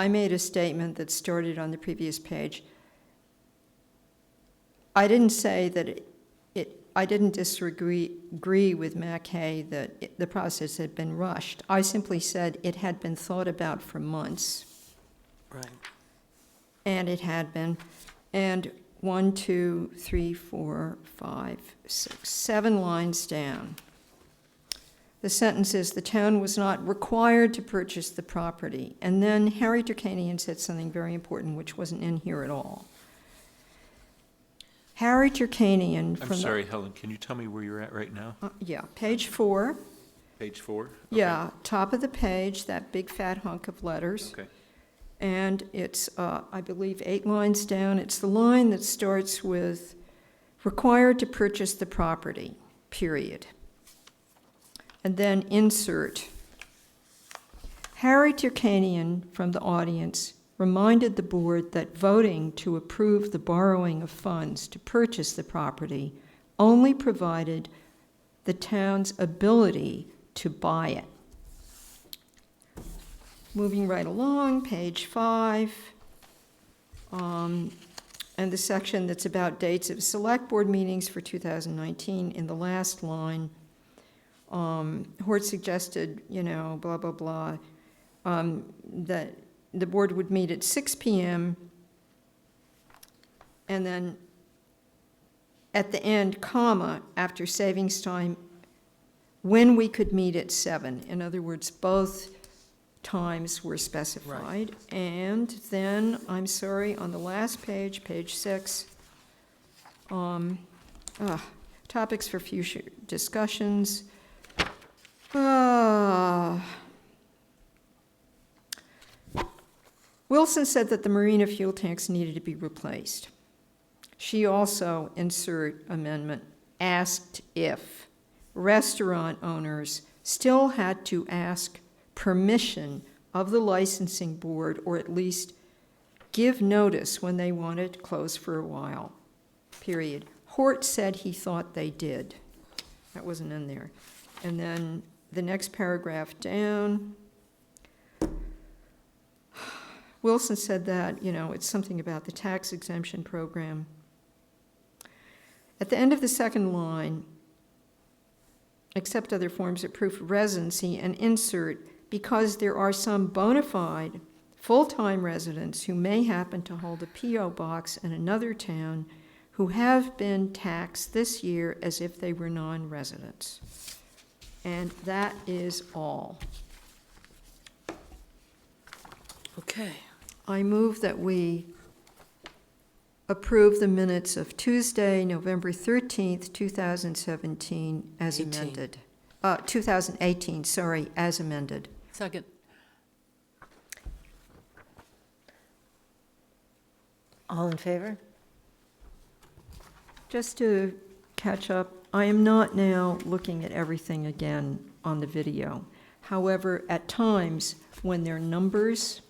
made a statement that started on the previous page. I didn't say that I didn't agree with Mac Hay that the process had been rushed. I simply said it had been thought about for months, Right. and it had been. And 1, 2, 3, 4, 5, 6, 7 lines down. The sentence is, "The town was not required to purchase the property." And then Harry Turkanian said something very important, which wasn't in here at all. Harry Turkanian from I'm sorry, Helen, can you tell me where you're at right now? Yeah, page 4. Page 4? Okay. Yeah, top of the page, that big fat hunk of letters. Okay. And it's, I believe, 8 lines down. It's the line that starts with, "Required to purchase the property," period. And then insert. Harry Turkanian from the audience reminded the board that voting to approve the borrowing of funds to purchase the property only provided the town's ability to buy it. Moving right along, page 5, and the section that's about dates of select board meetings for 2019, in the last line, Hort suggested, blah, blah, blah, that the board would meet at 6 PM, and then at the end, comma, after savings time, when we could meet at 7. In other words, both times were specified. And then, I'm sorry, on the last page, page 6, topics for future discussions. Wilson said that the marina fuel tanks needed to be replaced. She also, insert amendment, asked if restaurant owners still had to ask permission of the licensing board, or at least give notice when they wanted to close for a while, period. Hort said he thought they did. That wasn't in there. And then the next paragraph down, Wilson said that, it's something about the tax exemption program. At the end of the second line, accept other forms of proof of residency, and insert, because there are some bona fide full-time residents who may happen to hold a P.O. box in another town who have been taxed this year as if they were non-residents. And that is all. Okay. I move that we approve the minutes of Tuesday, November 13th, 2017, as 18. amended. 2018, sorry, as amended. Second. All in favor? Just to catch up, I am not now looking at everything again on the video. However, at times, when there are numbers,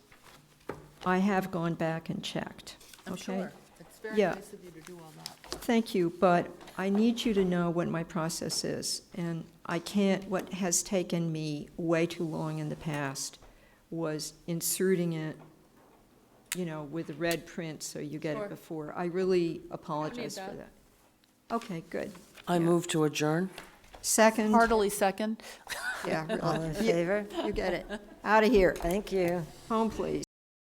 I have gone back and checked. I'm Okay? sure. It's very Yeah. nice of you to do all that. Thank you, but I need you to know what my process is, and I can't, what has taken me way too long in the past was inserting it, with the red print so you get Sure. it before. I really apologize for that. that. Okay, good. I move to adjourn. Second, Heartily second. yeah, All really. in favor? You get it. Out of here. Thank you. Home, please.